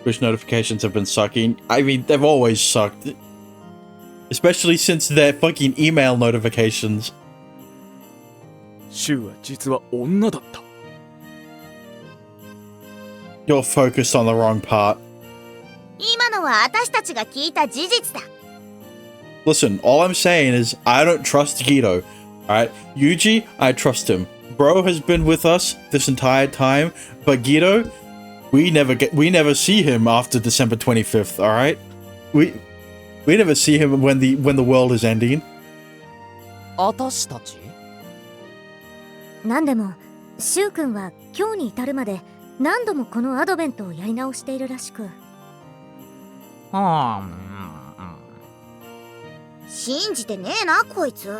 Push notifications have been sucking. I mean, they've always sucked. Especially since their fucking email notifications. シュウは実は女だった。You're focused on the wrong part. 今のは私たちが聞いた事実だ。Listen, all I'm saying is I don't trust Guido. Alright? Yuji, I trust him. Bro has been with us this entire time, but Guido, we never see him after December 25th, alright? We never see him when the world is ending. 私たちなんでもシュウ君は今日に至るまで何度もこのアドベントをやり直しているらしく。信じてねえなこいつ。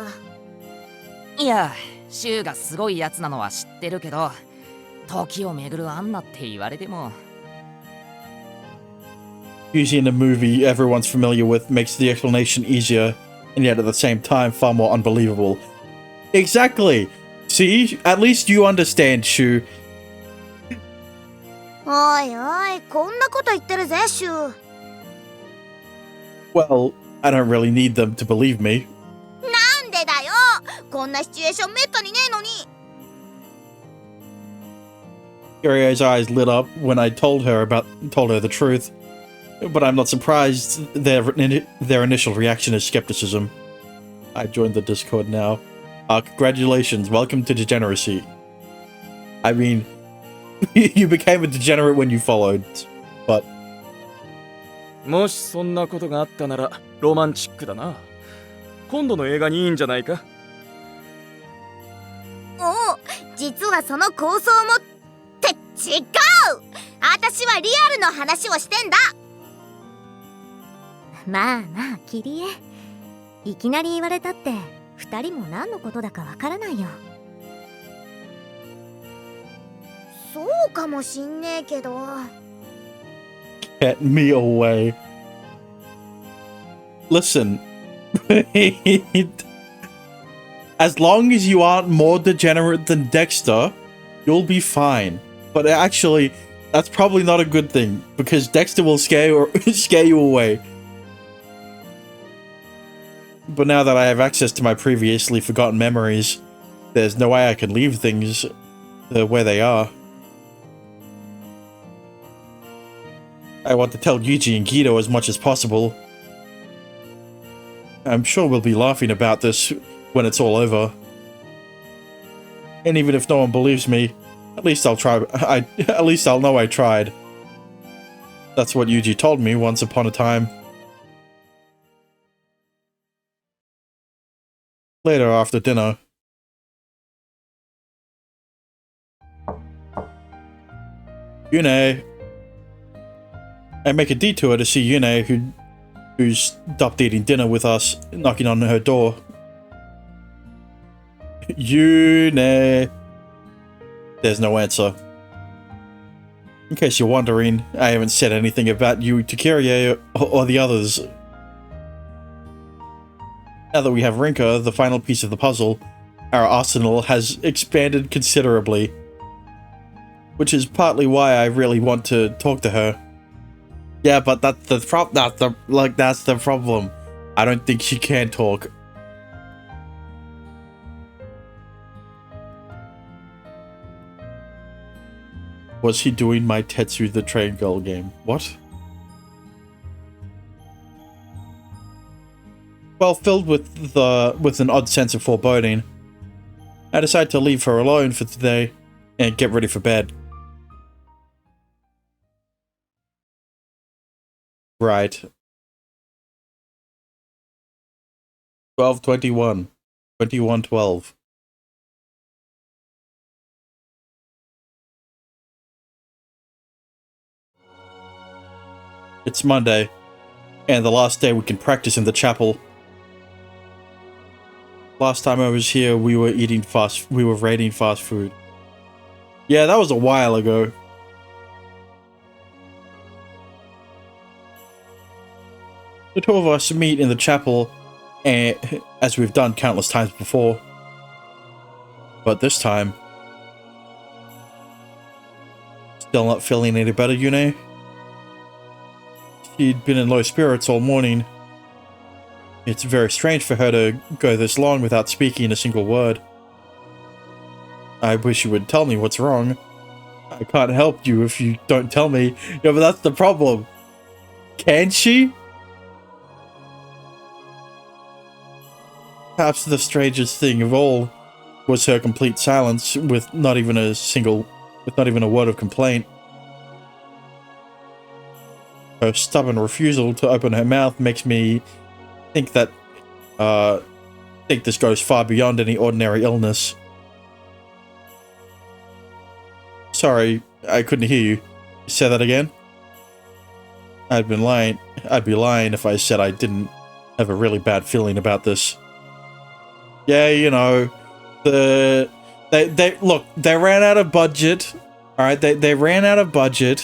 いや、シュウがすごいやつなのは知ってるけど、時を巡るアンナって言われても。Usually in a movie everyone's familiar with makes the explanation easier, and yet at the same time far more unbelievable. Exactly! See? At least you understand, Shu. おいおい、こんなこと言ってるぜシュウ。Well, I don't really need them to believe me. なんでだよ、こんなシチュエーションめったにねえのに。Kirio's eyes lit up when I told her the truth, but I'm not surprised their initial reaction is skepticism. I joined the Discord now. Congratulations, welcome to degeneracy. I mean, you became a degenerate when you followed, but... もしそんなことがあったならロマンチックだな。今度の映画にいいんじゃないか。おう、実はその構想もって違う。私はリアルの話をしてんだ。まあまあキリエ、いきなり言われたって二人も何のことだかわからないよ。そうかもしんねえけど。Get me away. Listen. As long as you aren't more degenerate than Dexter, you'll be fine. But actually, that's probably not a good thing, because Dexter will scare you away. But now that I have access to my previously forgotten memories, there's no way I can leave things where they are. I want to tell Yuji and Guido as much as possible. I'm sure we'll be laughing about this when it's all over. And even if no one believes me, at least I'll try. At least I'll know I tried. That's what Yuji told me once upon a time. Later after dinner. Yune. I make a detour to see Yune, who's stopped eating dinner with us, knocking on her door. Yune. There's no answer. In case you're wondering, I haven't said anything about you to Kyrie or the others. Now that we have Rinka, the final piece of the puzzle, our arsenal has expanded considerably. Which is partly why I really want to talk to her. Yeah, but that's the problem. I don't think she can talk. Was he doing my Tetsu the Train Girl game? What? Well, filled with an odd sense of foreboding, I decide to leave her alone for today and get ready for bed. Right. 12:21. 21:12. It's Monday. And the last day we can practice in the chapel. Last time I was here, we were raiding fast food. Yeah, that was a while ago. The two of us meet in the chapel, as we've done countless times before. But this time, still not feeling any better, Yune? She'd been in low spirits all morning. It's very strange for her to go this long without speaking a single word. I wish you would tell me what's wrong. I can't help you if you don't tell me. Yeah, but that's the problem. Can she? Perhaps the strangest thing of all was her complete silence with not even a word of complaint. Her stubborn refusal to open her mouth makes me think that this goes far beyond any ordinary illness. Sorry, I couldn't hear you. Say that again? I'd be lying if I said I didn't have a really bad feeling about this. Yeah, you know, they ran out of budget. All right, they ran out of budget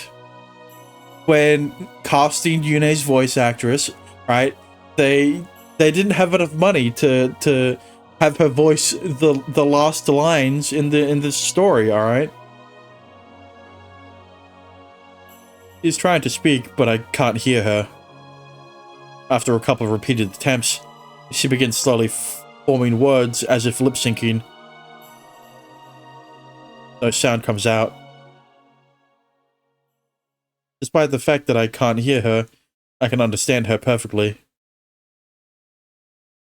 when casting Yune's voice actress. Right, they didn't have enough money to have her voice the last lines in the story. All right. She's trying to speak, but I can't hear her. After a couple of repeated attempts, she begins slowly forming words as if lip-syncing. No sound comes out. Despite the fact that I can't hear her, I can understand her perfectly.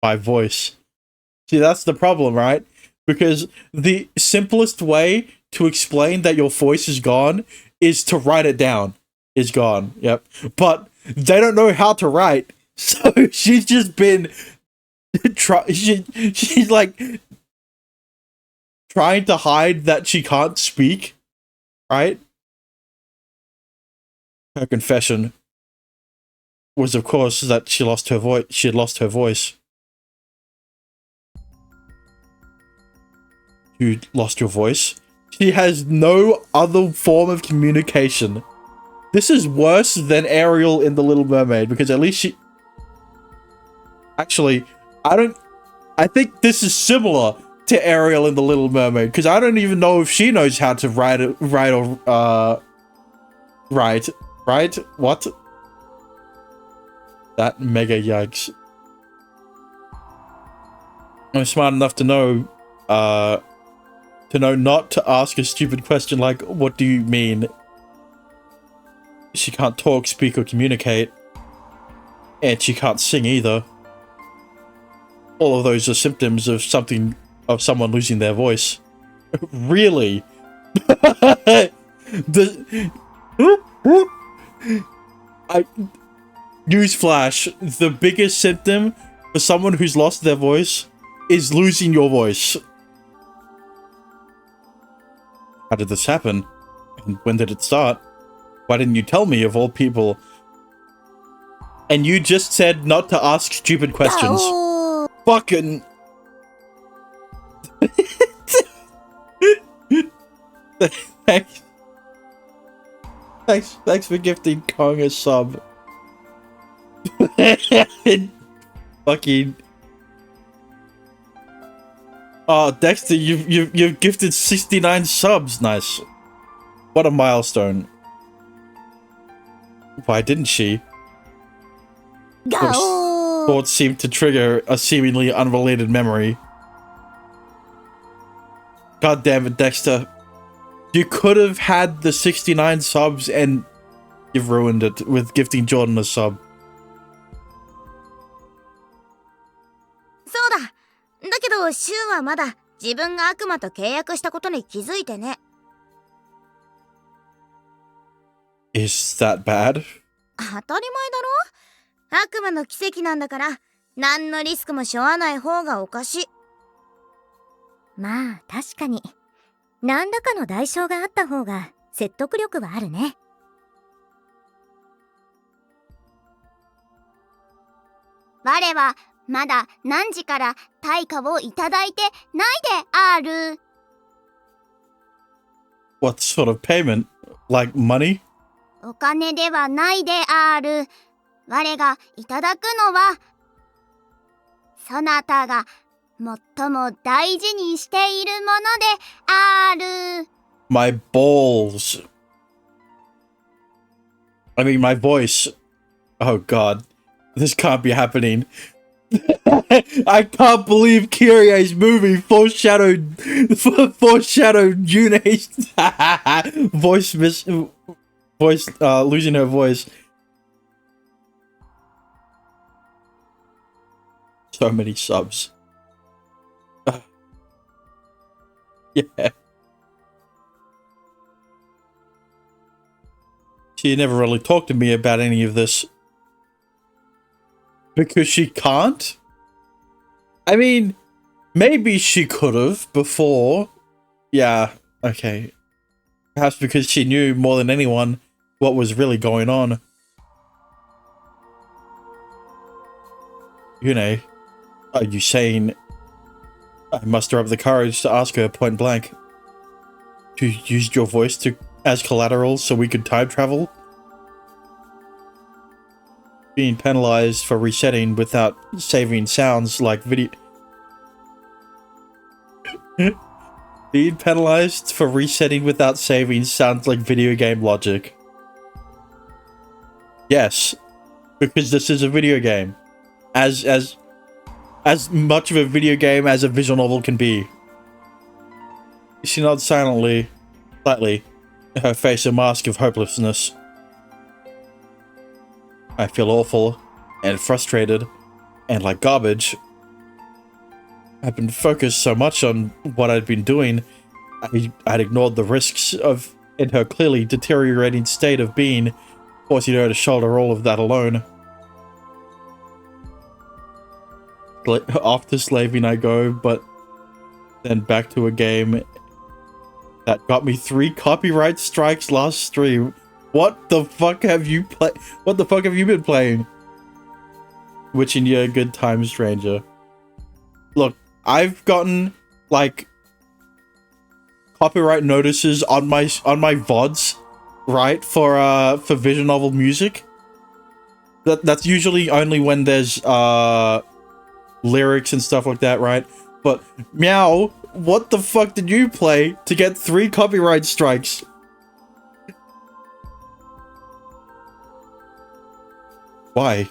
My voice. See, that's the problem, right? Because the simplest way to explain that your voice is gone is to write it down. Is gone, yep. But they don't know how to write, so she's just been she's like trying to hide that she can't speak, right? Her confession was, of course, that she lost her voice. She had lost her voice. You lost your voice? She has no other form of communication. This is worse than Ariel in The Little Mermaid, because at least she... Actually, I think this is similar to Ariel in The Little Mermaid, because I don't even know if she knows how to write. What? That mega yikes. I'm smart enough to know not to ask a stupid question like, what do you mean? She can't talk, speak, or communicate. And she can't sing either. All of those are symptoms of someone losing their voice. Really? Newsflash, the biggest symptom for someone who's lost their voice is losing your voice. How did this happen? And when did it start? Why didn't you tell me, of all people? And you just said not to ask stupid questions. Oh. Fucking... Thanks for gifting Kong a sub. Fucking... Oh, Dexter, you've gifted 69 subs. Nice. What a milestone. Why didn't she? Go! Thoughts seemed to trigger a seemingly unrelated memory. God damn it, Dexter. You could have had the 69 subs and you've ruined it with gifting Jordan a sub. そうだ。だけど、シュウはまだ自分が悪魔と契約したことに気づいてね。Is that bad? 当たり前だろ？悪魔の奇跡なんだから、何のリスクも背負わない方がおかしい。まあ、確かに。何らかの代償があった方が説得力はあるね。我はまだ何時から対価をいただいてないである。What sort of payment? Like money? お金ではないである。我がいただくのは、そなたが最も大事にしているものである。My balls. I mean, my voice. Oh god. This can't be happening. I can't believe Kyrie's movie foreshadowed Yune's losing her voice. So many subs. Yeah. She never really talked to me about any of this. Because she can't? I mean, maybe she could have before. Yeah, okay. Perhaps because she knew more than anyone what was really going on. Yune, are you saying I muster up the courage to ask her point blank? You used your voice as collateral so we could time travel? Being penalized for resetting without saving sounds like video. Being penalized for resetting without saving sounds like video game logic. Yes, because this is a video game. As much of a video game as a visual novel can be. She nods silently, slightly, her face a mask of hopelessness. I feel awful, and frustrated, and like garbage. I've been focused so much on what I'd been doing, I'd ignored the risks of, in her clearly deteriorating state of being, forcing her to shoulder all of that alone. Off to slaving I go, but then back to a game that got me 3 copyright strikes last stream. What the fuck have you What the fuck have you been playing? Witching you a good time, stranger. Look, I've gotten like copyright notices on my VODs, right? For visual novel music. That's usually only when there's lyrics and stuff like that, right? But Meow, what the fuck did you play to get 3 copyright strikes? Why?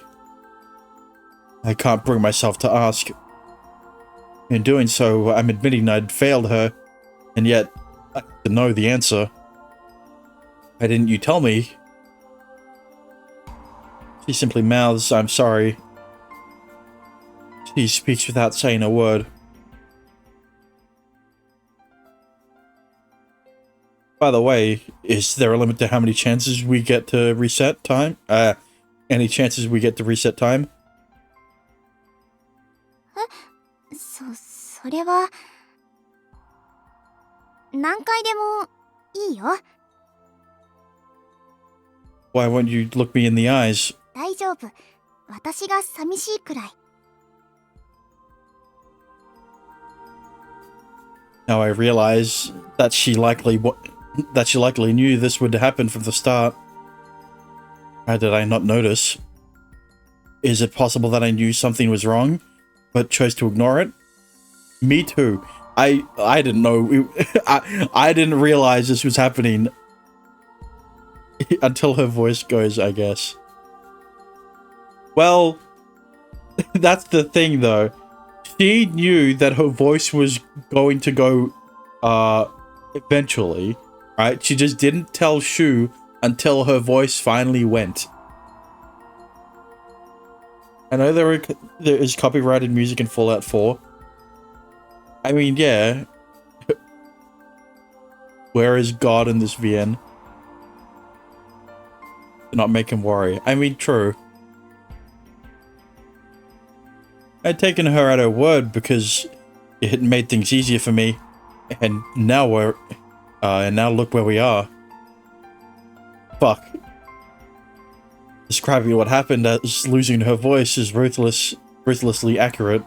I can't bring myself to ask. In doing so, I'm admitting I'd failed her, and yet I have to know the answer. Why didn't you tell me? She simply mouths, I'm sorry. She speaks without saying a word. By the way, is there a limit to how many chances we get to reset time? Any chances we get to reset time? それは何回でもいいよ。Why won't you look me in the eyes? 大丈夫。私が寂しいくらい。Now I realize that she likely knew this would happen from the start. How did I not notice? Is it possible that I knew something was wrong, but chose to ignore it? Me too. I didn't know. I didn't realize this was happening until her voice goes, I guess. Well, that's the thing though. She knew that her voice was going to go eventually, right? She just didn't tell Shu until her voice finally went. I know there is copyrighted music in Fallout 4. I mean, yeah. Where is God in this VN? Do not make him worry. I mean, true. I'd taken her at her word because it had made things easier for me, and now now look where we are. Fuck. Describing what happened as losing her voice is ruthless ruthlessly accurate.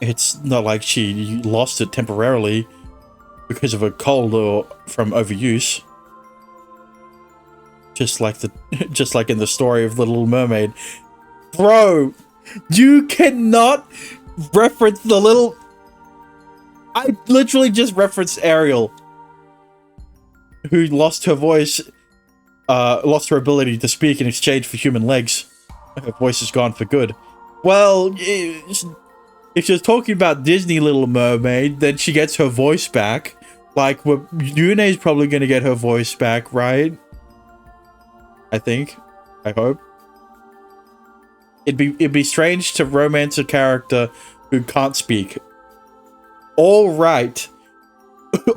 It's not like she lost it temporarily because of a cold or from overuse. Just like in the story of The Little Mermaid. Bro, you cannot reference the little... I literally just referenced Ariel, who lost her voice, lost her ability to speak in exchange for human legs. Her voice is gone for good. Well, if you're talking about Disney Little Mermaid, then she gets her voice back. Like, Yune's probably gonna get her voice back, right? I think. I hope. It'd be strange to romance a character who can't speak. All right.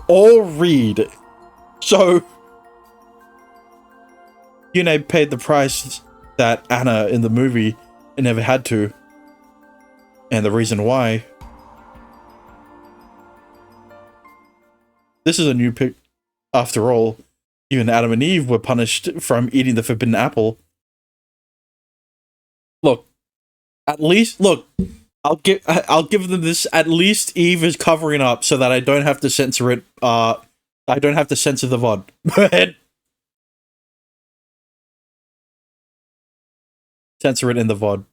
All read. So, Yune paid the price that Anna in the movie never had to. And the reason why. This is a new pick. After all, even Adam and Eve were punished from eating the forbidden apple. Look, at least, look, I'll give them this. At least Eve is covering up so that I don't have to censor it. I don't have to censor the VOD. Go ahead. Censor it in the VOD.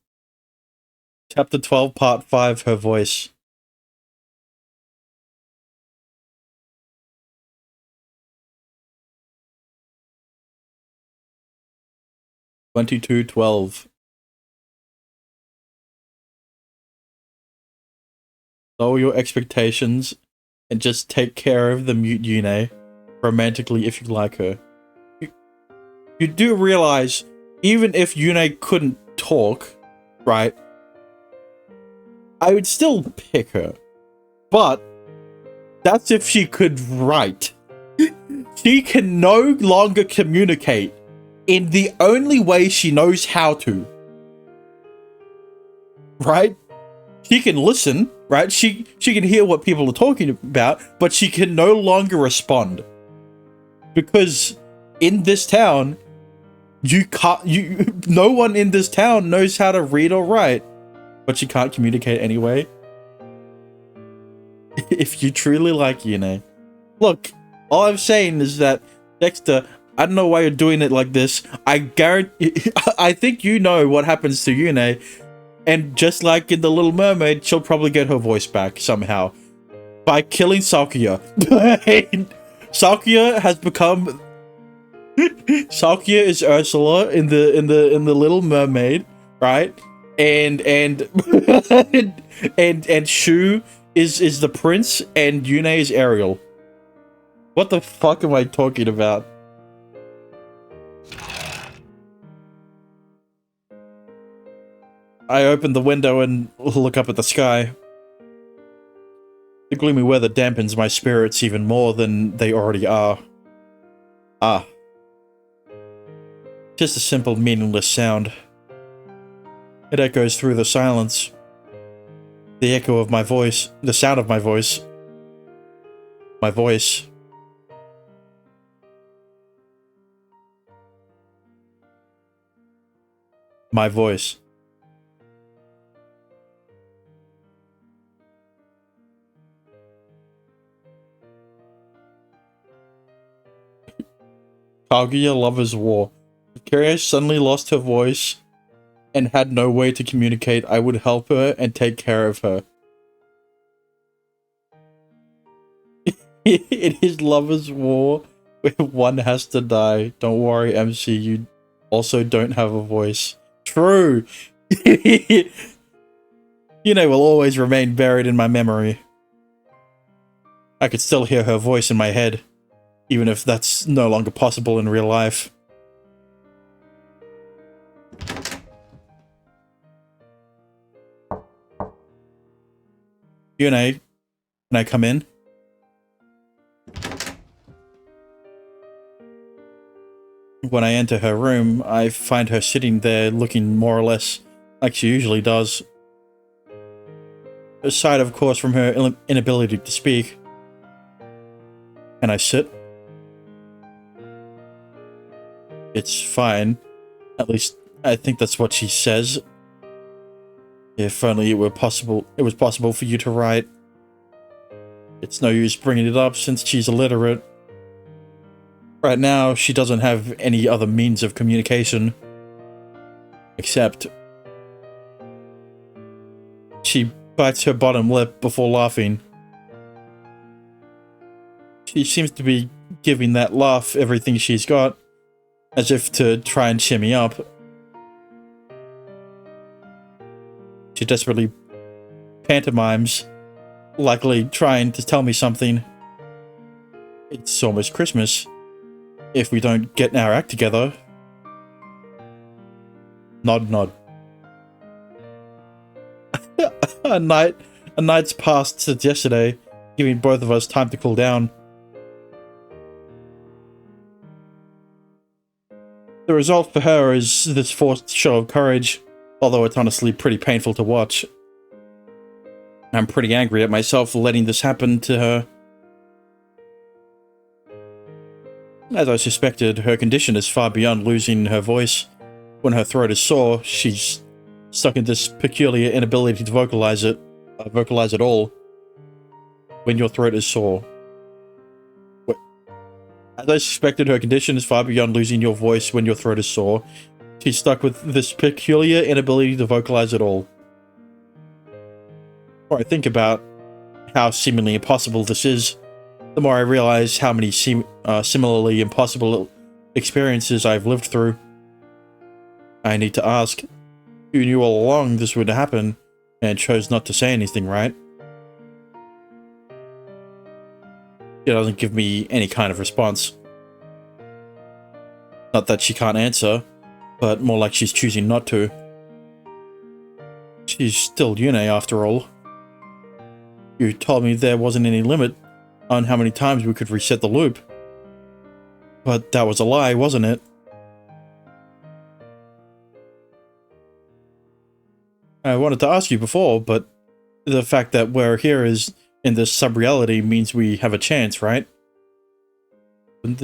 Chapter 12, Part 5, Her Voice. $22.12. Lower your expectations and just take care of the mute Yune romantically if you like her. You do realize, even if Yune couldn't talk, right, I would still pick her. But that's if she could write. She can no longer communicate in the only way she knows how to. Right? She can listen, right? She can hear what people are talking about, but she can no longer respond. Because in this town, no one in this town knows how to read or write, but she can't communicate anyway. If you truly like Yune. Look, all I'm saying is that, Dexter, I don't know why you're doing it like this. I guarantee, I think you know what happens to Yune. And just like in The Little Mermaid, she'll probably get her voice back somehow by killing Sakuya. Sakuya has become Sakuya is Ursula in the Little Mermaid, right? And Shu is the prince, and Yune is Ariel. What the fuck am I talking about? I open the window and look up at the sky. The gloomy weather dampens my spirits even more than they already are. Ah. Just a simple, meaningless sound. It echoes through the silence. The echo of my voice. The sound of my voice. My voice. My voice. Kaguya Lover's War. If Kiria suddenly lost her voice and had no way to communicate, I would help her and take care of her. It is Lover's War where one has to die. Don't worry, MC, you also don't have a voice. True! Yune will always remain buried in my memory. I could still hear her voice in my head, even if that's no longer possible in real life. Yune, can I come in? When I enter her room, I find her sitting there looking more or less like she usually does. Aside, of course, from her inability to speak. Can I sit? It's fine. At least, I think that's what she says. If only it was possible for you to write. It's no use bringing it up since she's illiterate. Right now, she doesn't have any other means of communication. Except she bites her bottom lip before laughing. She seems to be giving that laugh everything she's got, as if to try and cheer me up. She desperately pantomimes, likely trying to tell me something. It's almost Christmas. If we don't get our act together... Nod, nod. A night's passed since yesterday, giving both of us time to cool down. The result for her is this forced show of courage, although it's honestly pretty painful to watch. I'm pretty angry at myself for letting this happen to her. As I suspected, her condition is far beyond losing her voice. When her throat is sore, she's stuck in this peculiar inability to vocalize at all. When your throat is sore. As I suspected, her condition is far beyond losing your voice when your throat is sore. She's stuck with this peculiar inability to vocalize at all. The more I think about how seemingly impossible this is, the more I realize how many similarly impossible experiences I've lived through. I need to ask, you knew all along this would happen and chose not to say anything, right? She doesn't give me any kind of response. Not that she can't answer, but more like she's choosing not to. She's still Yune after all. You told me there wasn't any limit on how many times we could reset the loop. But that was a lie, wasn't it? I wanted to ask you before, but the fact that we're here is in this sub-reality means we have a chance, right? Wouldn't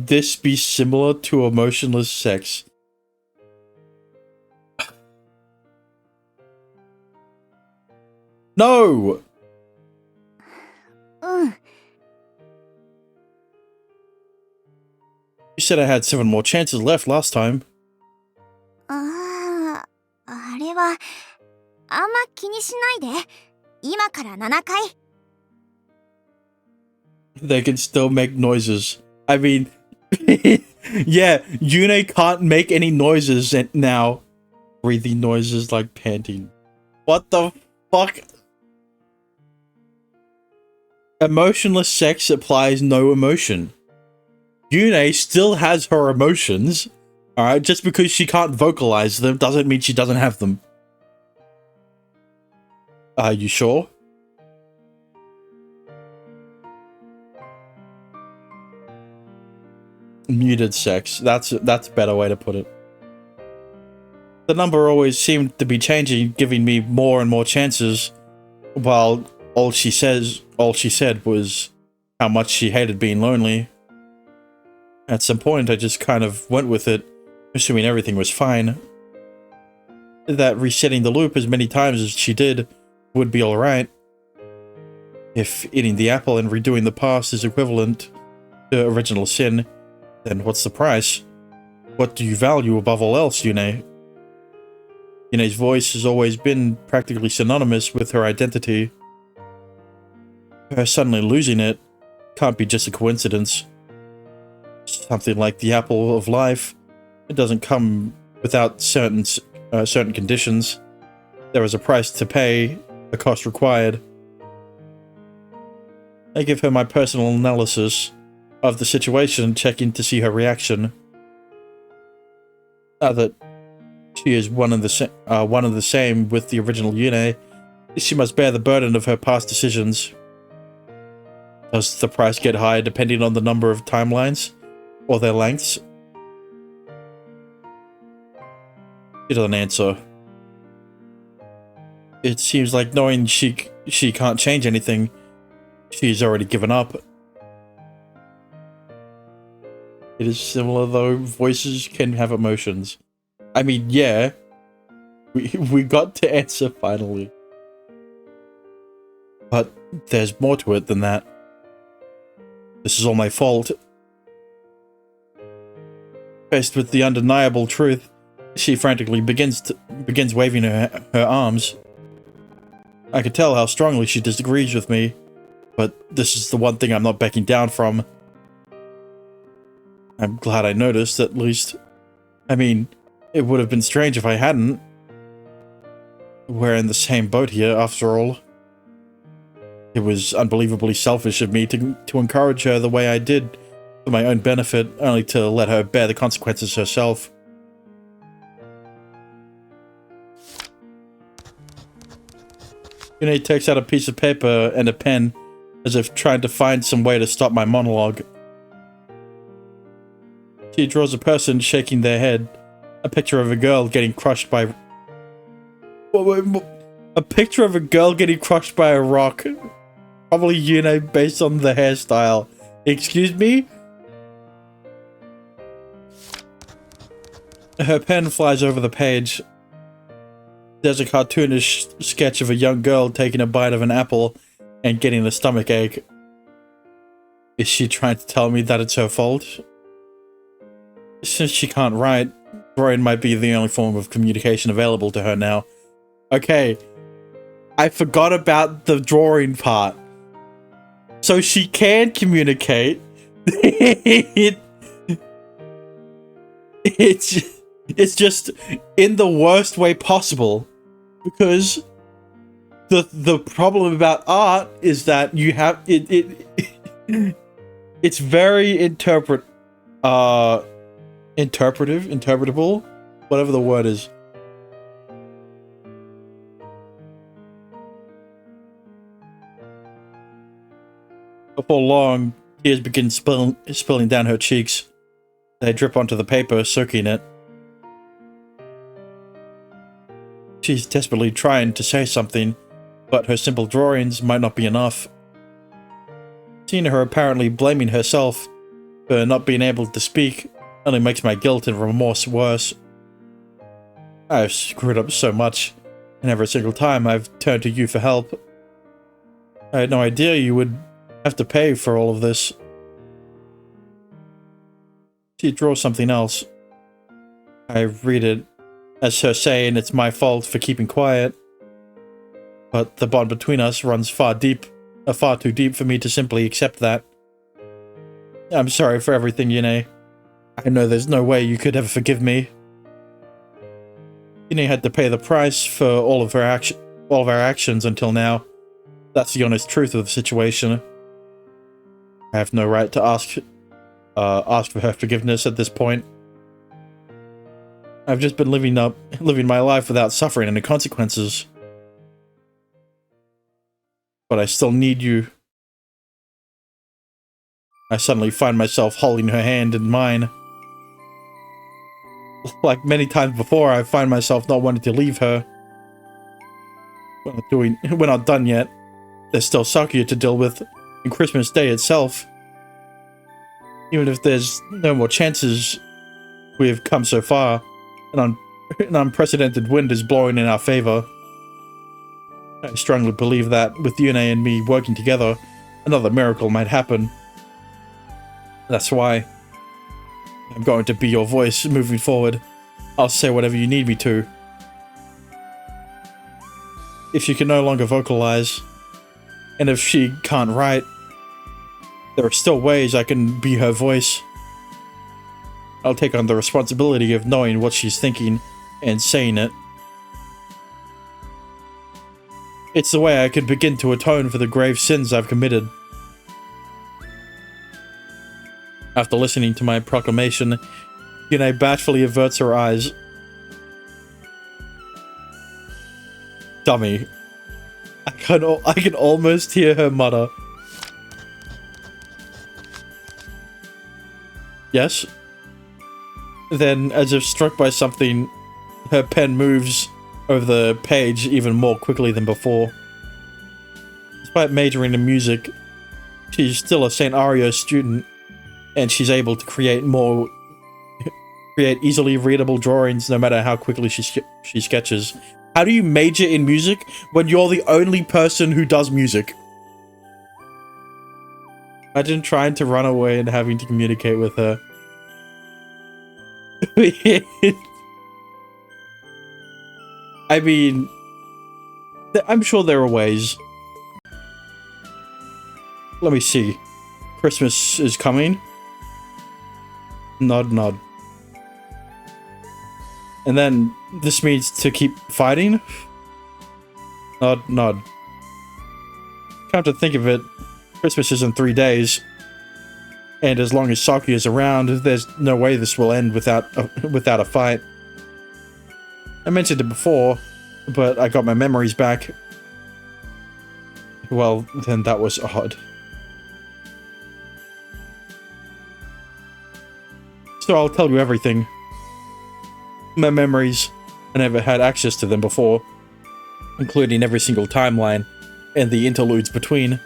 this be similar to emotionless sex? No! You said I had 7 more chances left last time. あれはあんま気にしないで。今から7回。 They can still make noises. I mean, yeah, Yune can't make any noises now. Breathing noises like panting. What the fuck? Emotionless sex applies no emotion. Yune still has her emotions. Alright, just because she can't vocalize them doesn't mean she doesn't have them. Are you sure? Muted sex. That's a better way to put it. The number always seemed to be changing, giving me more and more chances, while all she said was how much she hated being lonely. At some point, I just kind of went with it, assuming everything was fine. That resetting the loop as many times as she did would be alright. If eating the apple and redoing the past is equivalent to original sin, then what's the price? What do you value above all else, Yune? Yune's voice has always been practically synonymous with her identity. Her suddenly losing it can't be just a coincidence. Something like the apple of life, it doesn't come without certain conditions. There is a price to pay, a cost required. I give her my personal analysis of the situation, checking to see her reaction. Now that she is one and the same with the original Yune, she must bear the burden of her past decisions. Does the price get higher depending on the number of timelines or their lengths? She doesn't answer. It seems like knowing she can't change anything, she's already given up. It is similar though, voices can have emotions. I mean, yeah. We got to answer finally. But there's more to it than that. This is all my fault. Faced with the undeniable truth, she frantically begins waving her arms. I could tell how strongly she disagrees with me, but this is the one thing I'm not backing down from. I'm glad I noticed, at least. I mean, it would have been strange if I hadn't. We're in the same boat here, after all. It was unbelievably selfish of me to encourage her the way I did for my own benefit, only to let her bear the consequences herself. Yune takes out a piece of paper and a pen, as if trying to find some way to stop my monologue. She draws a person shaking their head, a picture of a girl getting crushed by... A picture of a girl getting crushed by a rock. Probably Yune based on the hairstyle. Excuse me? Her pen flies over the page. There's a cartoonish sketch of a young girl taking a bite of an apple and getting a stomachache. Is she trying to tell me that it's her fault? Since she can't write, drawing might be the only form of communication available to her now. Okay, I forgot about the drawing part. So she can communicate. It's just in the worst way possible, because the problem about art is that you have it's very interpretable, whatever the word is. Before long, tears begin spilling down her cheeks. They drip onto the paper, soaking it. She's desperately trying to say something, but her simple drawings might not be enough. Seeing her apparently blaming herself for not being able to speak only makes my guilt and remorse worse. I've screwed up so much, and every single time I've turned to you for help. I had no idea you would have to pay for all of this. She draws something else. I read it as her saying it's my fault for keeping quiet. But the bond between us runs far too deep for me to simply accept that. I'm sorry for everything, Yune. I know there's no way you could ever forgive me. Yune had to pay the price for all of our actions until now. That's the honest truth of the situation. I have no right to ask for her forgiveness at this point. I've just been living my life without suffering any consequences. But I still need you. I suddenly find myself holding her hand in mine. Like many times before, I find myself not wanting to leave her. We're not done yet. There's still Sakuya to deal with, and Christmas Day itself. Even if there's no more chances, we have come so far. An unprecedented wind is blowing in our favor. I strongly believe that, with Yune and me working together, another miracle might happen. That's why I'm going to be your voice moving forward. I'll say whatever you need me to. If she can no longer vocalize, and if she can't write, there are still ways I can be her voice. I'll take on the responsibility of knowing what she's thinking and saying it. It's the way I could begin to atone for the grave sins I've committed. After listening to my proclamation, Yune bashfully averts her eyes. Dummy. I can almost hear her mutter. Yes? Then, as if struck by something, her pen moves over the page even more quickly than before. Despite majoring in music, she's still a St. Ario student, and she's able to create more create easily readable drawings no matter how quickly she sketches. How do you major in music when you're the only person who does music? Imagine trying to run away and having to communicate with her. I mean, I'm sure there are ways. Let me see. Christmas is coming. Nod, nod. And then this means to keep fighting. Nod, nod. Come to think of it, Christmas is in 3 days. And as long as Saki is around, there's no way this will end without a fight. I mentioned it before, but I got my memories back. Well, then that was odd. So I'll tell you everything. My memories, I never had access to them before, including every single timeline and the interludes between.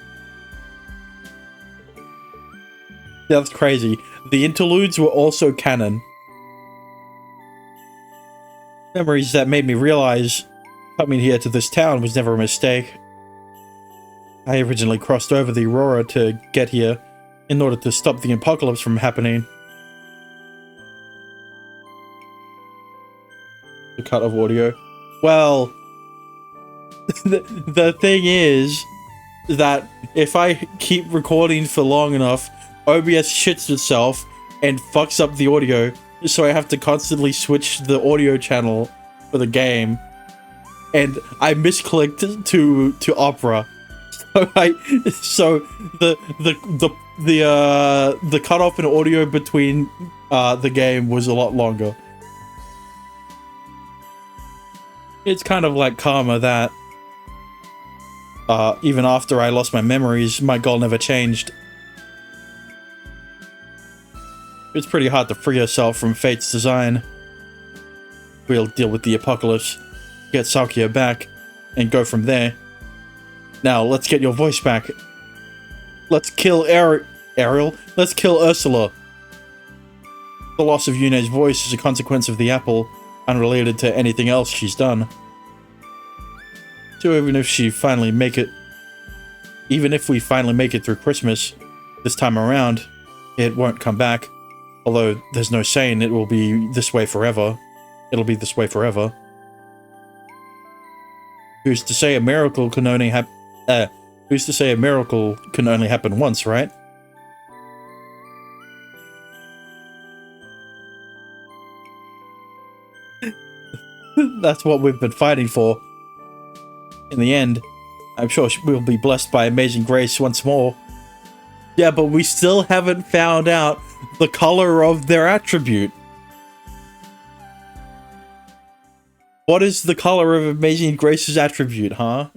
That's crazy. The interludes were also canon. Memories that made me realize coming here to this town was never a mistake. I originally crossed over the Aurora to get here in order to stop the apocalypse from happening. The cut of audio. Well, the thing is that if I keep recording for long enough, OBS shits itself and fucks up the audio, so I have to constantly switch the audio channel for the game. And I misclicked to Opera, so the cutoff in audio between the game was a lot longer. It's kind of like karma that even after I lost my memories, my goal never changed. It's pretty hard to free yourself from fate's design. We'll deal with the apocalypse, get Sakia back, and go from there. Now, let's get your voice back. Let's kill Ariel. Let's kill Ursula. The loss of Yune's voice is a consequence of the apple, unrelated to anything else she's done. So even if we finally make it through Christmas, this time around, it won't come back. Although there's no saying it will be this way forever. It'll be this way forever. Who's to say a miracle can only happen once, right? That's what we've been fighting for. In the end, I'm sure we'll be blessed by amazing grace once more. Yeah, but we still haven't found out the color of their attribute. What is the color of Amazing Grace's attribute, huh?